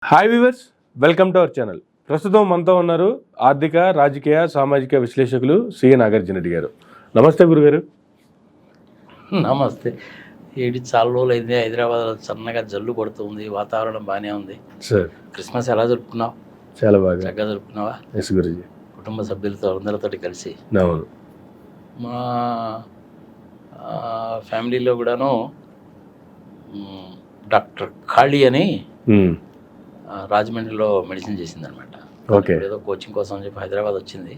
Hi viewers, welcome to our channel. ప్రస్తుతం మనతో ఉన్నారు ఆర్థిక, రాజకీయ, సామాజిక విశ్లేషకులు సిఎ నాగార్జున రెడ్డి గారు. నమస్తే గురుగారు. నమస్తే. చాలా రోజులు అయింది. హైదరాబాద్లో సన్నగా జల్లు కొడుతుంది, వాతావరణం బాగానే ఉంది. సార్, క్రిస్మస్ ఎలా జరుపుకున్నావు? చాలా బాగా చక్కగా జరుపుకున్నావా? ఎస్ గురుజీ. కుటుంబ సభ్యులతో అందరితో కలిసి. అవును. మా ఫ్యామిలీలో కూడాను డాక్టర్ ఖాళీ అని రాజమండ్రిలో మెడిసిన్ చేసిందనమాట. ఓకే. ఏదో కోచింగ్ కోసం అని చెప్పి హైదరాబాద్ వచ్చింది.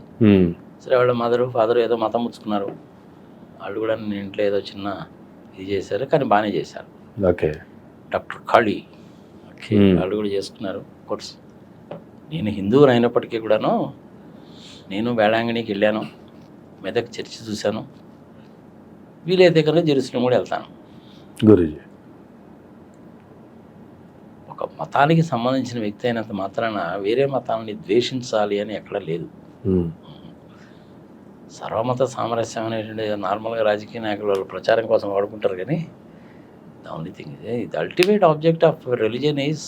సరే, వాళ్ళ మదరు ఫాదర్ ఏదో మతం ముచ్చుకున్నారు. వాళ్ళు కూడా నేను ఇంట్లో ఏదో చిన్న ఇది చేశారు, కానీ బాగానే చేశారు. ఓకే. డాక్టర్ ఖాళీ వాళ్ళు కూడా చేసుకున్నారు కోర్స్. నేను హిందువుని అయినప్పటికీ కూడాను నేను వేళాంగణికి వెళ్ళాను, మెదక్ చర్చి చూశాను, వీలైతే కనుక జెరూసలేం కూడా వెళ్తాను. గురుజీ, ఒక మతానికి సంబంధించిన వ్యక్తి అయినంత మాత్రాన వేరే మతాన్ని ద్వేషించాలి అని ఎక్కడ లేదు. సర్వమత సామరస్యం అనేటువంటి నార్మల్గా రాజకీయ నాయకులు వాళ్ళు ప్రచారం కోసం వాడుకుంటారు, కానీ the only thing the ultimate object of religion is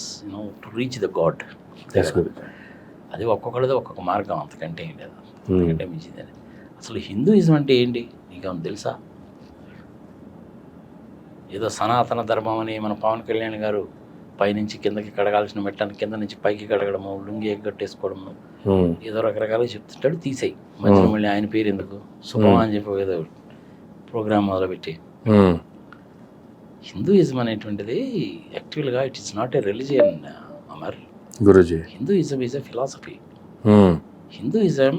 to reach the God. అది ఒక్కొక్కరిది ఒక్కొక్క మార్గం, అంతకంటే ఏం లేదు, అంతకంటే మించిందని. అసలు హిందూయిజం అంటే ఏంటి నీకేమన్నా తెలుసా? ఏదో సనాతన ధర్మం అని మన పవన్ కళ్యాణ్ గారు పైనుంచి కిందకి కడగాల్సిన మెట్టాన్ని కింద నుంచి పైకి కడగడము, లుంగి ఎగ్గట్టేసుకోవడము, ఏదో రకరకాలుగా చెప్తుంటాడు. తీసేయి మధ్యలో మళ్ళీ ఆయన పేరు ఎందుకు, శుభమా అని చెప్పి ఏదో ప్రోగ్రామ్ మొదలుపెట్టి. హిందూయిజం అనేటువంటిది యాక్చువల్గా it is not a religion Amar Guruji. Hinduism is a philosophy. Hinduism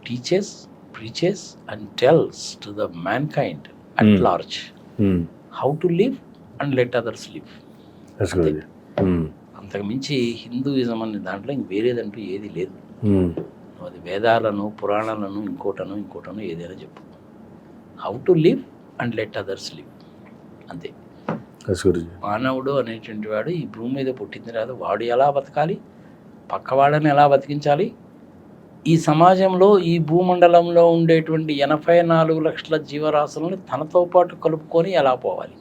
teaches, preaches and tells to the mankind at large how to live and let others live. అంతకు మించి హిందూయిజం అనే దాంట్లో ఇంక వేరేదంటూ ఏది లేదు. అది వేదాలను, పురాణాలను, ఇంకోటను ఏదైనా చెప్పు. How to live and let others live, అంతే. మానవుడు అనేటువంటి వాడు ఈ భూమి మీద పుట్టిన తర్వాత వాడు ఎలా బతకాలి, పక్కవాడని ఎలా బతికించాలి, ఈ సమాజంలో ఈ భూమండలంలో ఉండేటువంటి 84 లక్షల జీవరాశులను తనతో పాటు కలుపుకొని ఎలా పోవాలి,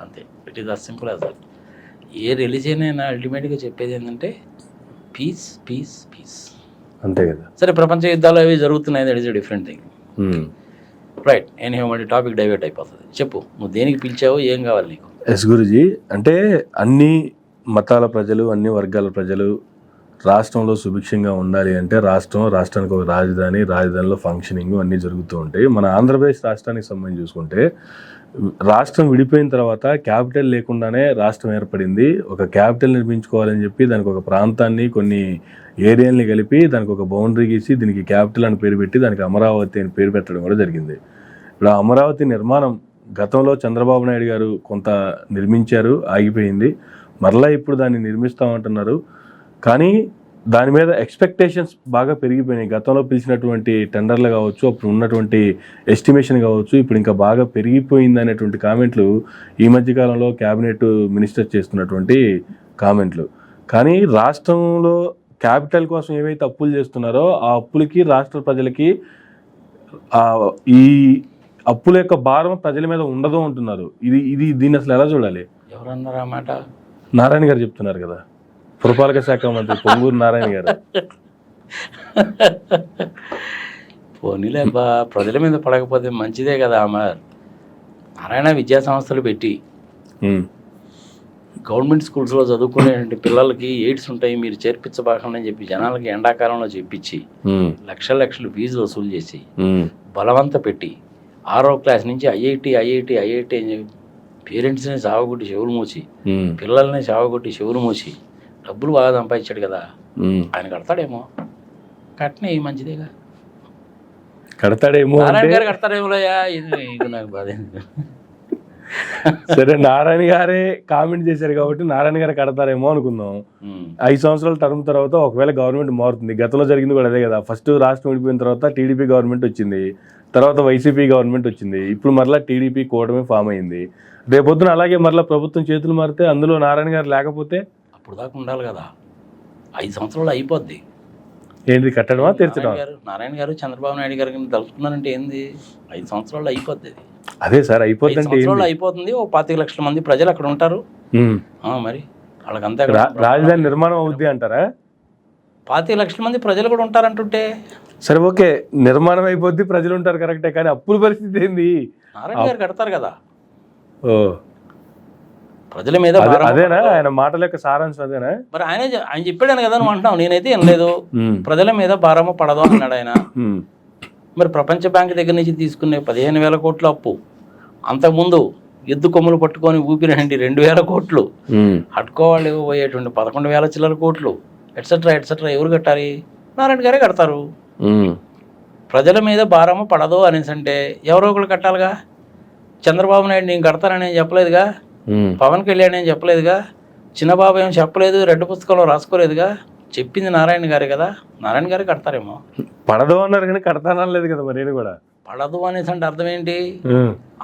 అంతే. It is as simple as that. ఏ రిలీజియన్ అయినా అల్టిమేట్గా చెప్పేది ఏంటంటే పీస్, పీస్, పీస్, అంతే కదా. సరే, ప్రపంచ యుద్ధాలు అవి జరుగుతున్నాయి, that is a different thing, right. నేను మళ్ళీ టాపిక్ డైవర్ట్ అయిపోతుంది. చెప్పు, నువ్వు దేనికి పిలిచావు, ఏం కావాలి నీకు? ఎస్ గురుజీ, అంటే అన్ని మతాల ప్రజలు, అన్ని వర్గాల ప్రజలు రాష్ట్రంలో సుభిక్షంగా ఉండాలి అంటే రాష్ట్రానికి ఒక రాజధానిలో ఫంక్షనింగ్ అన్నీ జరుగుతూ ఉంటాయి. మన ఆంధ్రప్రదేశ్ రాష్ట్రానికి సంబంధించి చూసుకుంటే, రాష్ట్రం విడిపోయిన తర్వాత క్యాపిటల్ లేకుండానే రాష్ట్రం ఏర్పడింది. ఒక క్యాపిటల్ నిర్మించుకోవాలని చెప్పి దానికి ఒక ప్రాంతాన్ని, కొన్ని ఏరియాల్ని కలిపి దానికి ఒక బౌండరీ గీసి దీనికి క్యాపిటల్ అని పేరు పెట్టి దానికి అమరావతి అని పేరు పెట్టడం కూడా జరిగింది. ఇప్పుడు అమరావతి నిర్మాణం గతంలో చంద్రబాబు నాయుడు గారు కొంత నిర్మించారు, ఆగిపోయింది. మరలా ఇప్పుడు దాన్ని నిర్మిస్తామంటున్నారు. కానీ దాని మీద ఎక్స్పెక్టేషన్స్ బాగా పెరిగిపోయినాయి. గతంలో పిలిచినటువంటి టెండర్లు కావచ్చు, అప్పుడు ఉన్నటువంటి ఎస్టిమేషన్ కావచ్చు, ఇప్పుడు ఇంకా బాగా పెరిగిపోయింది అనేటువంటి కామెంట్లు ఈ మధ్యకాలంలో క్యాబినెట్ మినిస్టర్ చేస్తున్నటువంటి కామెంట్లు. కానీ రాష్ట్రంలో క్యాపిటల్ కోసం ఏవైతే అప్పులు చేస్తున్నారో ఆ అప్పులకి రాష్ట్ర ప్రజలకి ఈ అప్పుల యొక్క భారం ప్రజల మీద ఉండదు అంటున్నారు. దీన్ని అసలు ఎలా చూడాలి? ఎవరన్నారు ఆ మాట? నారాయణ గారు చెప్తున్నారు కదా, పురపాలక శాఖ మంత్రి పొంగూరు నారాయణ గారు. పోనీలే బా, ప్రజల మీద పడకపోతే మంచిదే కదా అమర్. నారాయణ విద్యా సంస్థలు పెట్టి గవర్నమెంట్ స్కూల్స్లో చదువుకునే పిల్లలకి ఎయిడ్స్ ఉంటాయి, మీరు చేర్పించబాకండి అని చెప్పి జనాలకి ఎండాకాలంలో చెప్పించి లక్షలు ఫీజు వసూలు చేసి బలవంత పెట్టి 6వ క్లాస్ నుంచి ఐఐటి అని చెప్పి పేరెంట్స్ని చావగొట్టి చెవులు మూసి, పిల్లల్ని చావగొట్టి చెవులు మూసి డబ్బులు బాగా సంపాదించాడు కదా. ఆయన కడతాడేమో, కట్టినా మంచిదేగా. కడతాడేమో, నారాయణ గారు కడతాడేమోలయ్యా, ఇది నాకు బాధ. సరే, నారాయణ గారే కామెంట్ చేశారు కాబట్టి నారాయణ గారు కడతారేమో అనుకుందాం. 5 సంవత్సరాల టర్మ్ తర్వాత ఒకవేళ గవర్నమెంట్ మారుతుంది. గతంలో జరిగింది కూడా అదే కదా. ఫస్ట్ రాష్ట్రం విడిపోయిన తర్వాత టీడీపీ గవర్నమెంట్ వచ్చింది, తర్వాత వైసీపీ గవర్నమెంట్ వచ్చింది, ఇప్పుడు మరలా టీడీపీ కూటమి ఫామ్ అయింది. రేపొద్దున అలాగే మరలా ప్రభుత్వం చేతులు మారితే అందులో నారాయణ గారు లేకపోతే అప్పుడు దాకా ఉండాలి కదా. 5 సంవత్సరాలు అయిపోద్ది. ఏంటి కట్టడమా, తీర్చడం? నారాయణ గారు చంద్రబాబు నాయుడు గారు తలుచుకున్నారంటే ఏంది, 5 సంవత్సరాలు అయిపోద్ది. అదే సార్, అయిపోతుంది. అయిపోతుంది. ఓ 25 లక్షల మంది ప్రజలు అక్కడ ఉంటారు. మరి వాళ్ళకంతా రాజధాని నిర్మాణం అవుద్ది అంటారా? 25 లక్షల మంది ప్రజలు కూడా ఉంటారంటుంటే. సరే ఓకే, నిర్మాణం అయిపోద్ది, ప్రజలు ఉంటారు కరెక్టే, కానీ అప్పుల పరిస్థితి ఏంది? నారాయణ గారు కడతారు కదా. ఓ ప్రజల మీద అదేనా ఆయన మాటల యొక్క సారాంశం? అదేనా? మరి ఆయన చెప్పాడని కదా నువ్వు అంటున్నావు, నేనైతే ఏం లేదు. ప్రజల మీద భారము పడదు అన్నాడు ఆయన. మరి ప్రపంచ బ్యాంక్ దగ్గర నుంచి తీసుకునే 15,000 కోట్ల అప్పు, అంతకుముందు ఎద్దు కొమ్ములు పట్టుకొని ఊపిరండి 2,000 కోట్లు, అట్టుకోవాలి ఇవ్వబోయేటువంటి 11,000 చిల్లర కోట్లు, ఎట్సెట్రా ఎట్సెట్రా ఎవరు కట్టాలి? నారాయణ గారే కడతారు. ప్రజల మీద భారము పడదు అనేసి అంటే ఎవరో ఒకరు కట్టాలిగా. చంద్రబాబు నాయుడు నేను కడతానని ఏం చెప్పలేదుగా, పవన్ కళ్యాణ్ ఏం చెప్పలేదుగా, చిన్నబాబు ఏం చెప్పలేదు, రెడ్డి పుస్తకంలో రాసుకోలేదుగా, చెప్పింది నారాయణ గారే కదా. నారాయణ గారే కడతారేమో. పడదు అన్నారు కానీ కడతానలేదు కదా. మరి నేను కూడా పడదు అనేసి అంటే అర్థం ఏంటి?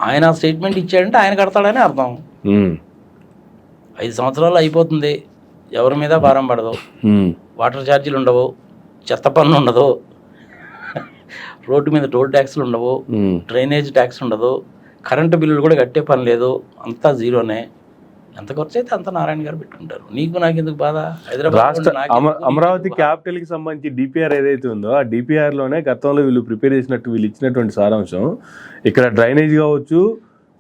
ఆయన స్టేట్మెంట్ ఇచ్చాడంటే ఆయన కడతాడని అర్థం. 5 సంవత్సరాలు అయిపోతుంది, ఎవరి మీద భారం పడదు, వాటర్ ఛార్జీలు ఉండవు, చెత్త పన్ను ఉండదు, రోడ్డు మీద టోల్ ట్యాక్స్లు ఉండవు, డ్రైనేజ్ ట్యాక్స్ ఉండదు, కరెంటు బిల్లులు కూడా కట్టే పని లేదు, అంతా జీరోనే. ఎంత ఖర్చు అయితే అంత నారాయణ గారు పెట్టుకుంటారు. నీకు నాకు ఎందుకు బాధ? రాష్ట్ర అమరావతి క్యాపిటల్ కి సంబంధించి డిపిఆర్ ఏదైతే ఉందో ఆ డిపిఆర్ లోనే గతంలో వీళ్ళు ప్రిపేర్ చేసినట్టు వీళ్ళు ఇచ్చినటువంటి సారాంశం, ఇక్కడ డ్రైనేజ్ కావచ్చు,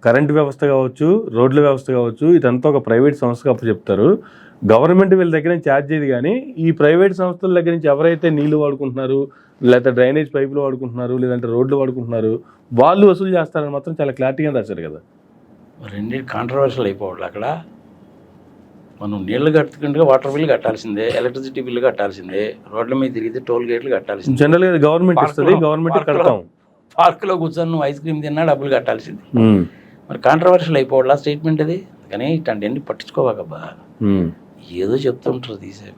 కరెంటు వ్యవస్థ కావచ్చు, రోడ్ల వ్యవస్థ కావచ్చు, ఇదంతా ఒక ప్రైవేట్ సంస్థకు అప్పు చెప్తారు. గవర్నమెంట్ వీళ్ళ దగ్గర నుంచి ఛార్జ్ చేయదు, కానీ ఈ ప్రైవేట్ సంస్థల దగ్గర నుంచి ఎవరైతే నీళ్లు వాడుకుంటున్నారు, లేకపోతే డ్రైనేజ్ పైపులు వాడుకుంటున్నారు, లేదంటే రోడ్లు వాడుకుంటున్నారు, వాళ్ళు వసూలు చేస్తారని మాత్రం చాలా క్లారిటీగా రాశారు కదా. రెండింటి కాంట్రవర్షియల్ అయిపోవాలి. అక్కడ మనం నీళ్లు కట్టుకుంటే వాటర్ బిల్లు కట్టాల్సిందే, ఎలక్ట్రిసిటీ బిల్లు కట్టాల్సిందే, రోడ్ల మీద తిరిగితే టోల్ గేట్లు కట్టాల్సిందే. జనరల్గా గవర్నమెంట్ ఇస్తుంది, గవర్నమెంట్ కడతాం. పార్కులో కూర్చొని నువ్వు ఐస్ క్రీమ్ తిన్నా డబ్బులు కట్టాల్సింది. మరి కాంట్రవర్షియల్ అయిపోవాలా స్టేట్మెంట్ అది? కానీ ఇట్లాంటివన్నీ పట్టించుకోవాకబ్బా, ఏదో చెప్తుంటారు తీసే.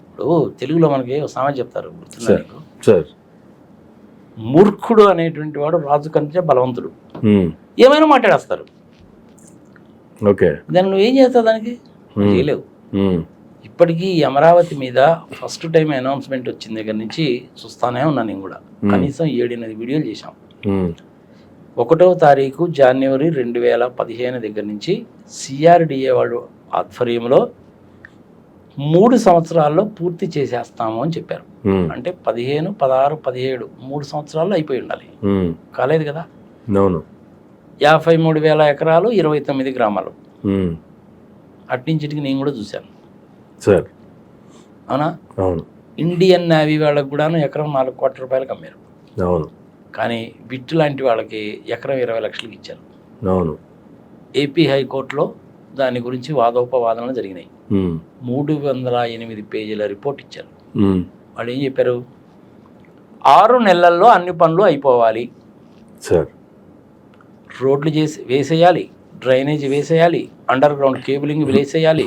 ఇప్పుడు తెలుగులో మనకి సామెత చెప్తారు, గుర్తున్నారు, మూర్ఖుడు అనేటువంటి వాడు రాజు కంటే బలవంతుడు. ఏమైనా మాట్లాడేస్తారు. ఓకే, దాన్ని నువ్వేం చేస్తావు? దానికి చేయలేవు. ఇప్పటికీ ఈ అమరావతి మీద ఫస్ట్ టైం అనౌన్స్మెంట్ వచ్చిన దగ్గర నుంచి చూస్తానే ఉన్నాను నేను కూడా. కనీసం 7-8 వీడియోలు చేశాం. 1వ తారీఖు జనవరి 2015 దగ్గర నుంచి సిఆర్డిఏ వాళ్ళు ఆధ్వర్యంలో 3 సంవత్సరాల్లో పూర్తి చేసేస్తాము అని చెప్పారు. అంటే 15, 16, 17 3 సంవత్సరాల్లో అయిపోయి ఉండాలి. కాలేదు కదా. 53,000 ఎకరాలు, 29 గ్రామాలు. అట్నుంచిటికి నేను కూడా చూశాను. అవునా? ఇండియన్ నేవీ వాళ్ళకి కూడాను ఎకరం 4 కోట్ల రూపాయలకు అమ్మారు. కానీ బిట్టు లాంటి వాళ్ళకి ఎకరం 20 లక్షలకు ఇచ్చారు. ఏపీ హైకోర్టులో దాని గురించి వాదోపవాదనలు జరిగినాయి. 308 పేజీల రిపోర్ట్ ఇచ్చారు. వాళ్ళు ఏం చెప్పారు? 6 నెలల్లో అన్ని పనులు అయిపోవాలి, రోడ్లు వేసేయాలి, డ్రైనేజ్ వేసేయాలి, అండర్ గ్రౌండ్ కేబులింగ్ వేసేయాలి,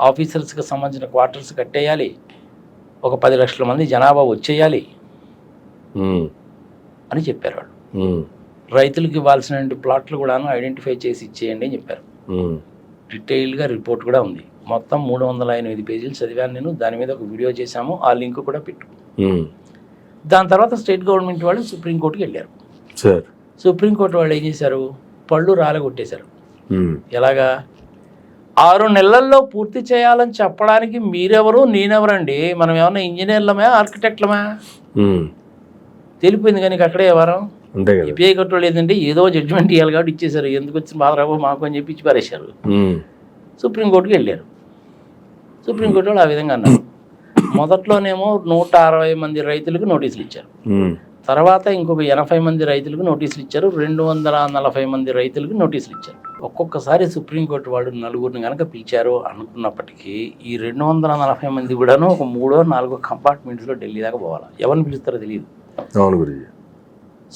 ఆఫీసర్స్కి సంబంధించిన క్వార్టర్స్ కట్టేయాలి, ఒక 10 లక్షల మంది జనాభా వచ్చేయాలి అని చెప్పారు వాళ్ళు. రైతులకు ఇవ్వాల్సిన ప్లాట్లు కూడాను ఐడెంటిఫై చేసి ఇచ్చేయండి అని చెప్పారు. డీటెయిల్గా రిపోర్ట్ కూడా ఉంది. మొత్తం 308 పేజీలు చదివాను నేను. దాని మీద ఒక వీడియో చేశాము, ఆ లింక్ కూడా పెట్టు. దాని తర్వాత స్టేట్ గవర్నమెంట్ వాళ్ళు సుప్రీంకోర్టుకి వెళ్ళారు. సుప్రీంకోర్టు వాళ్ళు ఏం చేశారు? పళ్ళు రాలగొట్టేశారు. ఎలాగా? 6 నెలల్లో పూర్తి చేయాలని చెప్పడానికి మీరెవరు, నేనెవరండి? మనం ఏమన్నా ఇంజనీర్లమే, ఆర్కిటెక్ట్లమే? తెలిపోయింది. కానీ అక్కడే వారం ఏపీఐ కట్టు లేదంటే ఏదో జడ్జిమెంట్ ఇవ్వాలి కాబట్టి ఇచ్చేశారు. ఎందుకు వచ్చిన బాధరాబో మాకు అని చెప్పి ఇచ్చి పారేశారు. సుప్రీంకోర్టుకి వెళ్ళారు. సుప్రీంకోర్టు వాళ్ళు ఆ విధంగా అన్నారు. మొదట్లోనేమో 160 మంది రైతులకు నోటీసులు ఇచ్చారు. తర్వాత ఇంకొక 80 మంది రైతులకు నోటీసులు ఇచ్చారు. 240 మంది రైతులకు నోటీసులు ఇచ్చారు. ఒక్కొక్కసారి సుప్రీంకోర్టు వాళ్ళు 4గురిని కనుక పిలిచారు అనుకున్నప్పటికీ ఈ 240 మంది కూడాను ఒక 3, 4 కంపార్ట్మెంట్స్లో ఢిల్లీ దాకా పోవాలి. ఎవరిని పిలుస్తారో తెలియదు.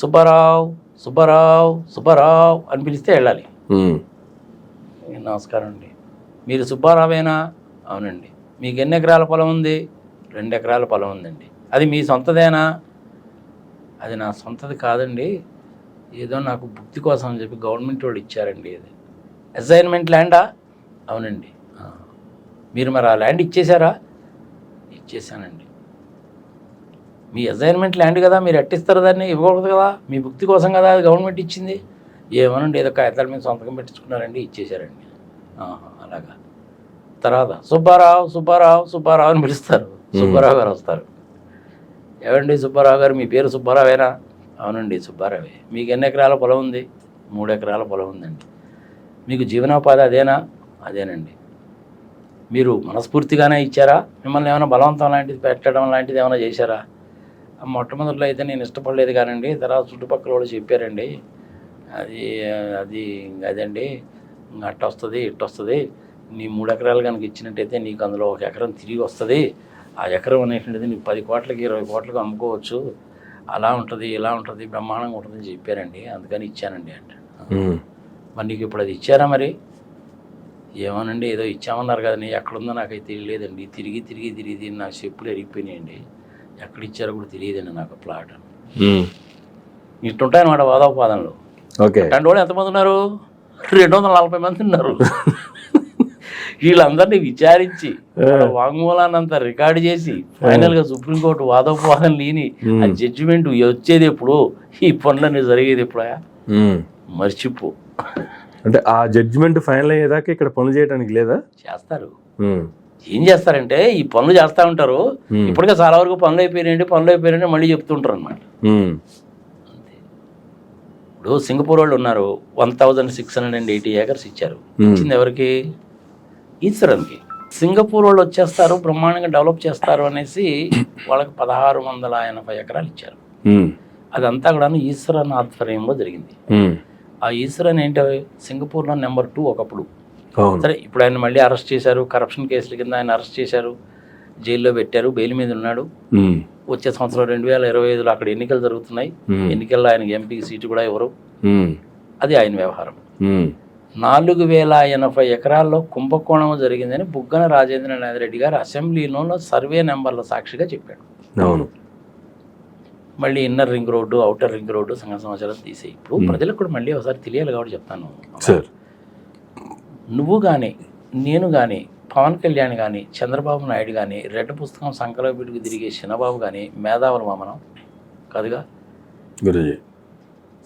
సుబ్బారావు సుబ్బారావు సుబ్బారావు అని పిలిస్తే వెళ్ళాలి. నమస్కారం అండి, మీరు సుబ్బారావేనా? అవునండి. మీకు ఎన్ని ఎకరాల పొలం ఉంది? 2 ఎకరాల పొలం ఉందండి. అది మీ సొంతదేనా? అది నా సొంతది కాదండి, ఏదో నాకు భుక్తి కోసం అని చెప్పి గవర్నమెంట్ వాళ్ళు ఇచ్చారండి. అది అసైన్మెంట్ ల్యాండా? అవునండి. మీరు మరి ఆ ల్యాండ్ ఇచ్చేశారా? ఇచ్చేసానండి. మీ అసైన్మెంట్ ల్యాండ్ కదా, మీరు ఎట్టిస్తారు దాన్ని? ఇవ్వకూడదు కదా, మీ భుక్తి కోసం కదా అది గవర్నమెంట్ ఇచ్చింది. ఏమోనండి, ఏదో కాగితాల మీద సొంతకం పెట్టించుకున్నారండి, ఇచ్చేశారండి. అలాగా తర్వాత సుబ్బారావు సుబ్బారావు సుబ్బారావు అని పిలుస్తారు. సుబ్బారావు గారు వస్తారు. ఏమండి సుబ్బారావు గారు, మీ పేరు సుబ్బారావేనా? అవునండి సుబ్బారావే. మీకు ఎన్ని ఎకరాల పొలం ఉంది? 3 ఎకరాల పొలం ఉందండి. మీకు జీవనోపాధి అదేనా? అదేనండి. మీరు మనస్ఫూర్తిగానే ఇచ్చారా? మిమ్మల్ని ఏమైనా బలవంతం లాంటిది పెట్టడం లాంటిది ఏమైనా చేశారా? మొట్టమొదటిలో అయితే నేను ఇష్టపడలేదు కానండి, తర్వాత చుట్టుపక్కల వాళ్ళు చెప్పారండి, అది అది అదండి అట్ట వస్తుంది ఇట్ట వస్తుంది, నీ 3 ఎకరాలు కనుక ఇచ్చినట్టయితే నీకు అందులో 1 ఎకరం తిరిగి వస్తుంది, ఆ ఎకరం అనేటువంటిది నీకు 10 కోట్లకి 20 కోట్లకు అమ్ముకోవచ్చు, అలా ఉంటుంది ఇలా ఉంటుంది బ్రహ్మాండంగా ఉంటుందని చెప్పారండి, అందుకని ఇచ్చానండి అంటే. మరి నీకు ఇప్పుడు అది ఇచ్చారా? మరి ఏమోనండి ఏదో ఇచ్చామన్నారు కదండి, ఎక్కడుందో నాకైతే తెలియలేదండి, తిరిగి తిరిగి తిరిగి నాకు చెప్పులు ఎరిగిపోయినాయండి, ఎక్కడ ఇచ్చారో కూడా తెలియదండి నాకు ప్లాట్. ఇట్టుంటాయన్నమాట వాదోపాదనలు. ఓకే, అంటే వాళ్ళు ఎంతమంది ఉన్నారు? 240 మంది ఉన్నారు. వీళ్ళందరినీ విచారించి వాంగ్మూలాన్ని అంతా రికార్డు చేసి ఫైనల్గా సుప్రీంకోర్టు వాదోపవాదం లేని ఆ జడ్జిమెంట్ వచ్చేది ఎప్పుడు, ఈ పనులన్నీ జరిగేది ఎప్పుడా? మర్చిపో. అంటే ఆ జడ్జిమెంట్ ఫైనల్ అయ్యేదాకా ఇక్కడ పనులు చేయడానికి లేదా? చేస్తారు. ఏం చేస్తారంటే ఈ పనులు చేస్తూ ఉంటారు, ఇప్పటికే చాలా వరకు పనులు అయిపోయినాయండి మళ్ళీ చెప్తుంటారు అనమాట. ఇప్పుడు సింగపూర్ వాళ్ళు ఉన్నారు, 1680 acres ఇచ్చారు. ఇచ్చింది ఎవరికి? ఈశ్వరన్కి. సింగపూర్ వాళ్ళు వచ్చేస్తారు, బ్రహ్మాండంగా డెవలప్ చేస్తారు అనేసి వాళ్ళకి 1680 ఎకరాలు ఇచ్చారు. అదంతా కూడా ఈశ్వరన్ ఆధ్వర్యంలో జరిగింది. ఆ ఈశ్వరన్ ఏంటో సింగపూర్లో నెంబర్ 2 ఒకప్పుడు. సరే, ఇప్పుడు ఆయన మళ్ళీ అరెస్ట్ చేశారు, కరప్షన్ కేసుల కింద ఆయన అరెస్ట్ చేశారు, జైల్లో పెట్టారు, బెయిల్ మీద ఉన్నాడు. వచ్చే సంవత్సరం 2025లో అక్కడ ఎన్నికలు జరుగుతున్నాయి. ఎన్నికల్లో ఆయనకి ఎంపీ సీటు కూడా ఇవ్వరు. అది ఆయన వ్యవహారం. 4080 ఎకరాల్లో కుంభకోణం జరిగిందని బుగ్గన రాజేంద్రనాథ్ రెడ్డి గారు అసెంబ్లీలో సర్వే నెంబర్ల సాక్షిగా చెప్పాడు. అవును. మళ్ళీ inner ring road, outer ring road సంఘ సమాచారం తీసేయి. ఇప్పుడు ప్రజలకు కూడా మళ్ళీ ఒకసారి తెలియాలి కాబట్టి చెప్తాను. నువ్వు కానీ నేను కానీ పవన్ కళ్యాణ్ కానీ చంద్రబాబు నాయుడు కానీ రెడ్ పుస్తకం సంకలో పెట్టుకు తిరిగే చిన్నబాబు కానీ మేధావులు మనం కాదుగా.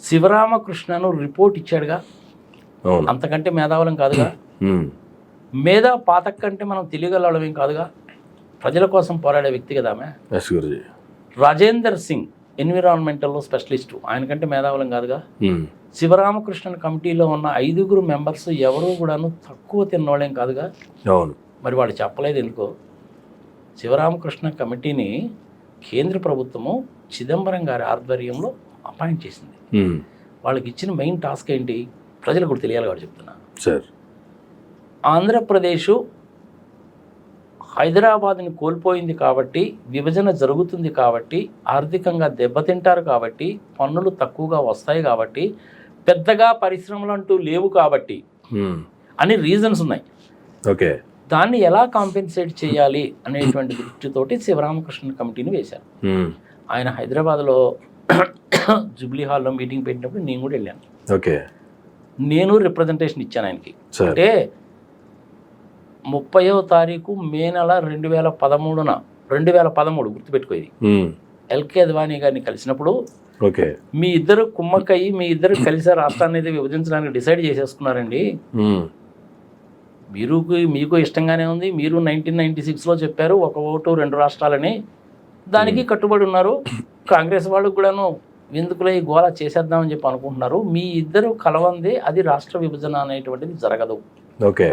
శివరామకృష్ణను రిపోర్ట్ ఇచ్చాడుగా, అంతకంటే మేధావులం కాదుగా. మేధా పాతక కంటే మనం తెలియగలవడం కాదుగా. ప్రజల కోసం పోరాడే వ్యక్తి కదా ఆమె. రాజేందర్ సింగ్ ఎన్విరాన్మెంటల్లో స్పెషలిస్టు, ఆయన కంటే మేధావులం కాదుగా. శివరామకృష్ణన్ కమిటీలో ఉన్న 5 మెంబర్స్ ఎవరూ కూడాను తక్కువ తిన్నోళ్ళేం కాదుగా. మరి వాళ్ళు చెప్పలేదు ఎందుకో. శివరామకృష్ణ కమిటీని కేంద్ర ప్రభుత్వము చిదంబరం గారి ఆధ్వర్యంలో అపాయింట్ చేసింది. వాళ్ళకి ఇచ్చిన మెయిన్ టాస్క్ ఏంటి? ప్రజలకు కూడా తెలియాలి కాబట్టి చెప్తున్నా. ఆంధ్రప్రదేశ్ హైదరాబాద్ని కోల్పోయింది కాబట్టి, విభజన జరుగుతుంది కాబట్టి, ఆర్థికంగా దెబ్బతింటారు కాబట్టి, పన్నులు తక్కువగా వస్తాయి కాబట్టి, పెద్దగా పరిశ్రమలు అంటూ లేవు కాబట్టి అని రీజన్స్ ఉన్నాయి. ఓకే, దాన్ని ఎలా కాంపెన్సేట్ చేయాలి అనేటువంటి దృష్టితోటి శివరామకృష్ణ కమిటీని వేశారు. ఆయన హైదరాబాద్లో జూబ్లీ హాల్లో మీటింగ్ పెట్టినప్పుడు నేను కూడా వెళ్ళాను. ఓకే, నేను రిప్రజెంటేషన్ ఇచ్చాను ఆయనకి. అంటే 30వ తారీఖు మే నెల 2013 గుర్తుపెట్టుకోది. ఎల్కే అద్వానీ గారిని కలిసినప్పుడు మీ ఇద్దరు కుమ్మక్కయ్యి మీ ఇద్దరు కలిసి రాష్ట్రాన్ని అయితే విభజించడానికి డిసైడ్ చేసేసుకున్నారండి. మీకు ఇష్టంగానే ఉంది. మీరు 1996లో చెప్పారు 1 ఓటు 2 రాష్ట్రాలని, దానికి కట్టుబడి ఉన్నారు. కాంగ్రెస్ వాళ్ళకు కూడాను ఎందుకులో ఈ గోళ చేసేద్దామని చెప్పి అనుకుంటున్నారు. మీ ఇద్దరు కలవంది అది రాష్ట్ర విభజన అనేటువంటిది జరగదు. ఓకే,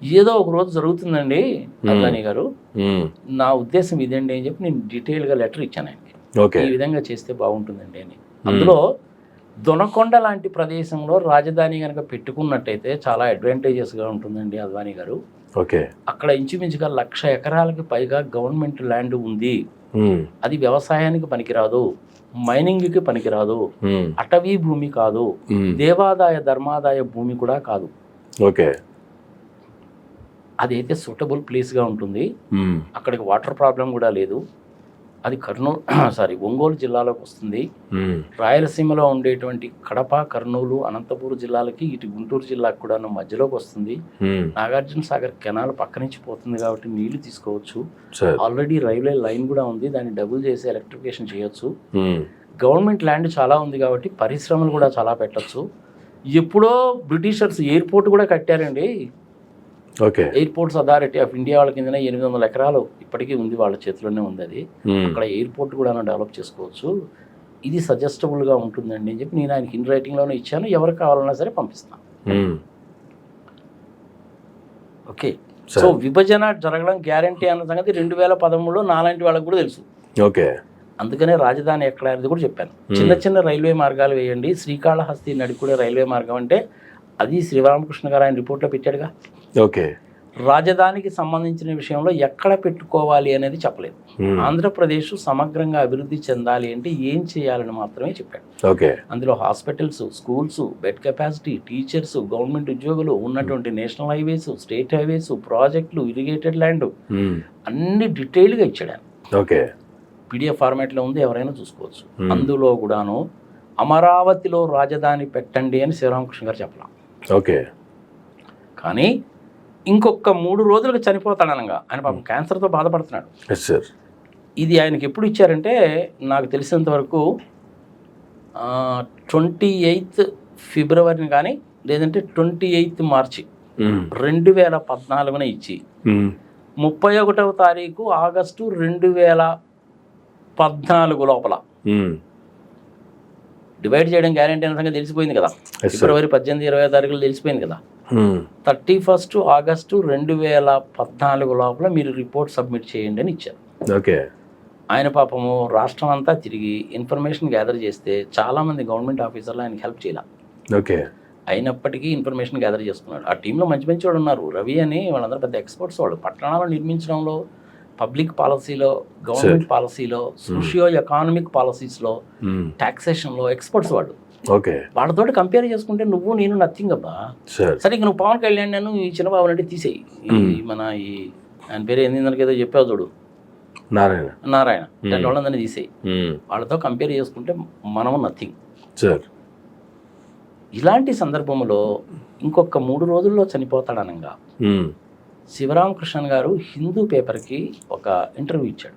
ఏదో ఒక రోజు జరుగుతుందండి అద్వానీ గారు, నా ఉద్దేశం ఇదండి అని చెప్పి నేను డీటెయిల్గా లెటర్ ఇచ్చాను ఆయనకి. ఈ విధంగా చేస్తే బాగుంటుందండి అని. అందులో దొనకొండ లాంటి ప్రదేశంలో రాజధాని కనుక పెట్టుకున్నట్టయితే చాలా అడ్వాంటేజెస్గా ఉంటుందండి అద్వానీ గారు. అక్కడ ఇంచుమించుగా 1,00,000 ఎకరాలకి పైగా గవర్నమెంట్ ల్యాండ్ ఉంది. అది వ్యవసాయానికి పనికిరాదు, మైనింగ్కి పనికిరాదు, అటవీ భూమి కాదు, దేవాదాయ ధర్మాదాయ భూమి కూడా కాదు. అదైతే సూటబుల్ ప్లేస్గా ఉంటుంది. అక్కడికి వాటర్ ప్రాబ్లం కూడా లేదు. అది ఒంగోలు జిల్లాలోకి వస్తుంది. రాయలసీమలో ఉండేటువంటి కడప, కర్నూలు, అనంతపురం జిల్లాలకి, ఇటు గుంటూరు జిల్లాకు కూడా మధ్యలోకి వస్తుంది. నాగార్జున సాగర్ కెనాల్ పక్క నుంచి పోతుంది కాబట్టి నీళ్లు తీసుకోవచ్చు. ఆల్రెడీ రైల్వే లైన్ కూడా ఉంది, దాన్ని డబుల్ చేసి ఎలక్ట్రిఫికేషన్ చేయొచ్చు. గవర్నమెంట్ ల్యాండ్ చాలా ఉంది కాబట్టి పరిశ్రమలు కూడా చాలా పెట్టచ్చు. ఎప్పుడో బ్రిటిషర్స్ ఎయిర్పోర్ట్ కూడా కట్టారండి. Okay. Airports authority of India వాళ్ళ కింద 800 ఎకరాలు ఇప్పటికీ ఉంది, వాళ్ళ చేతిలోనే ఉంది అది. అక్కడ ఎయిర్పోర్ట్ కూడా డెవలప్ చేసుకోవచ్చు, ఇది సజెస్టబుల్గా ఉంటుందండి అని చెప్పి నేను ఆయనకి ఇన్ రైటింగ్లోనే ఇచ్చాను. ఎవరు కావాలన్నా సరే పంపిస్తాను. ఓకే. సో విభజన జరగడం గ్యారంటీ అన్న సంగతి 2013లో నాలాంటి వాళ్ళకి కూడా తెలుసు. ఓకే. అందుకనే రాజధాని ఎక్కడ అనేది కూడా చెప్పాను. చిన్న చిన్న రైల్వే మార్గాలు వేయండి, శ్రీకాళహస్తి నడికుడే రైల్వే మార్గం అంటే అది శ్రీరామకృష్ణ గారు ఆయన రిపోర్ట్లో పెట్టాడుగా. ఓకే. రాజధానికి సంబంధించిన విషయంలో ఎక్కడ పెట్టుకోవాలి అనేది చెప్పలేదు. ఆంధ్రప్రదేశ్ సమగ్రంగా అభివృద్ధి చెందాలి అంటే ఏం చేయాలని మాత్రమే చెప్పాడు. ఓకే. అందులో hospitals, schools, bed capacity, teachers, government ఉద్యోగులు, ఉన్నటువంటి నేషనల్ హైవేస్, స్టేట్ హైవేస్, ప్రాజెక్టులు, ఇరిగేటెడ్ ల్యాండ్ అన్ని డీటెయిల్గా ఇచ్చాడు. ఓకే. పీడిఎఫ్ ఫార్మాట్లో ఉంది, ఎవరైనా చూసుకోవచ్చు. అందులో కూడాను అమరావతిలో రాజధాని పెట్టండి అని శ్రీరామకృష్ణ గారు చెప్పాల. ఓకే. కానీ ఇంకొక 3 రోజులకు చనిపోతాడనగా ఆయన పాపం క్యాన్సర్తో బాధపడుతున్నాడు. ఇది ఆయనకి ఎప్పుడు ఇచ్చారంటే నాకు తెలిసినంత వరకు 28th ఫిబ్రవరిని కానీ లేదంటే 28th మార్చి 2014 ఇచ్చి 31వ తారీఖు ఆగస్టు 2014 లోపల డివైడ్ చేయడం గ్యారెంటీ అనే సంగతి తెలిసిపోయింది కదా. ఫిబ్రవరి 18, 20 తారీఖులు తెలిసిపోయింది కదా. 31st ఆగస్టు 2014 లోపల మీరు రిపోర్ట్ సబ్మిట్ చేయండి అని ఇచ్చారు. ఓకే. ఆయన పాపము రాష్ట్రం అంతా తిరిగి ఇన్ఫర్మేషన్ గ్యాదర్ చేస్తే చాలామంది గవర్నమెంట్ ఆఫీసర్లు ఆయనకి హెల్ప్ చేయాలి. ఓకే. అయినప్పటికీ ఇన్ఫర్మేషన్ గ్యాదర్ చేసుకున్నాడు. ఆ టీంలో మంచి మంచి వాళ్ళు ఉన్నారు. రవి అని వాళ్ళందరూ పెద్ద ఎక్స్పర్ట్స్. వాళ్ళు పట్టణాలు నిర్మించడంలో, పబ్లిక్ పాలసీలో, గవర్నమెంట్ పాలసీలో, సోషియో ఎకానమిక్ పాలసీస్లో, టాక్సేషన్లో ఎక్స్పర్ట్స్ వాళ్ళు. ఓకే. వాళ్ళతో కంపేర్ చేసుకుంటే నువ్వు నేను నథింగ్ అబ్బా. సరే ఇక నువ్వు పవన్ కళ్యాణ్ నేను ఈ చిన్నబాబు అంటే తీసేయి. మన ఈ ఆయన పేరు ఏంది ఏదో చెప్పావు చూడు, నారాయణ వాళ్ళందరినీ తీసేయి. వాళ్ళతో కంపేర్ చేసుకుంటే మనము నథింగ్. ఇలాంటి సందర్భంలో ఇంకొక 3 రోజుల్లో చనిపోతాడనగా శివరామకృష్ణన్ గారు హిందూ పేపర్కి ఒక ఇంటర్వ్యూ ఇచ్చాడు.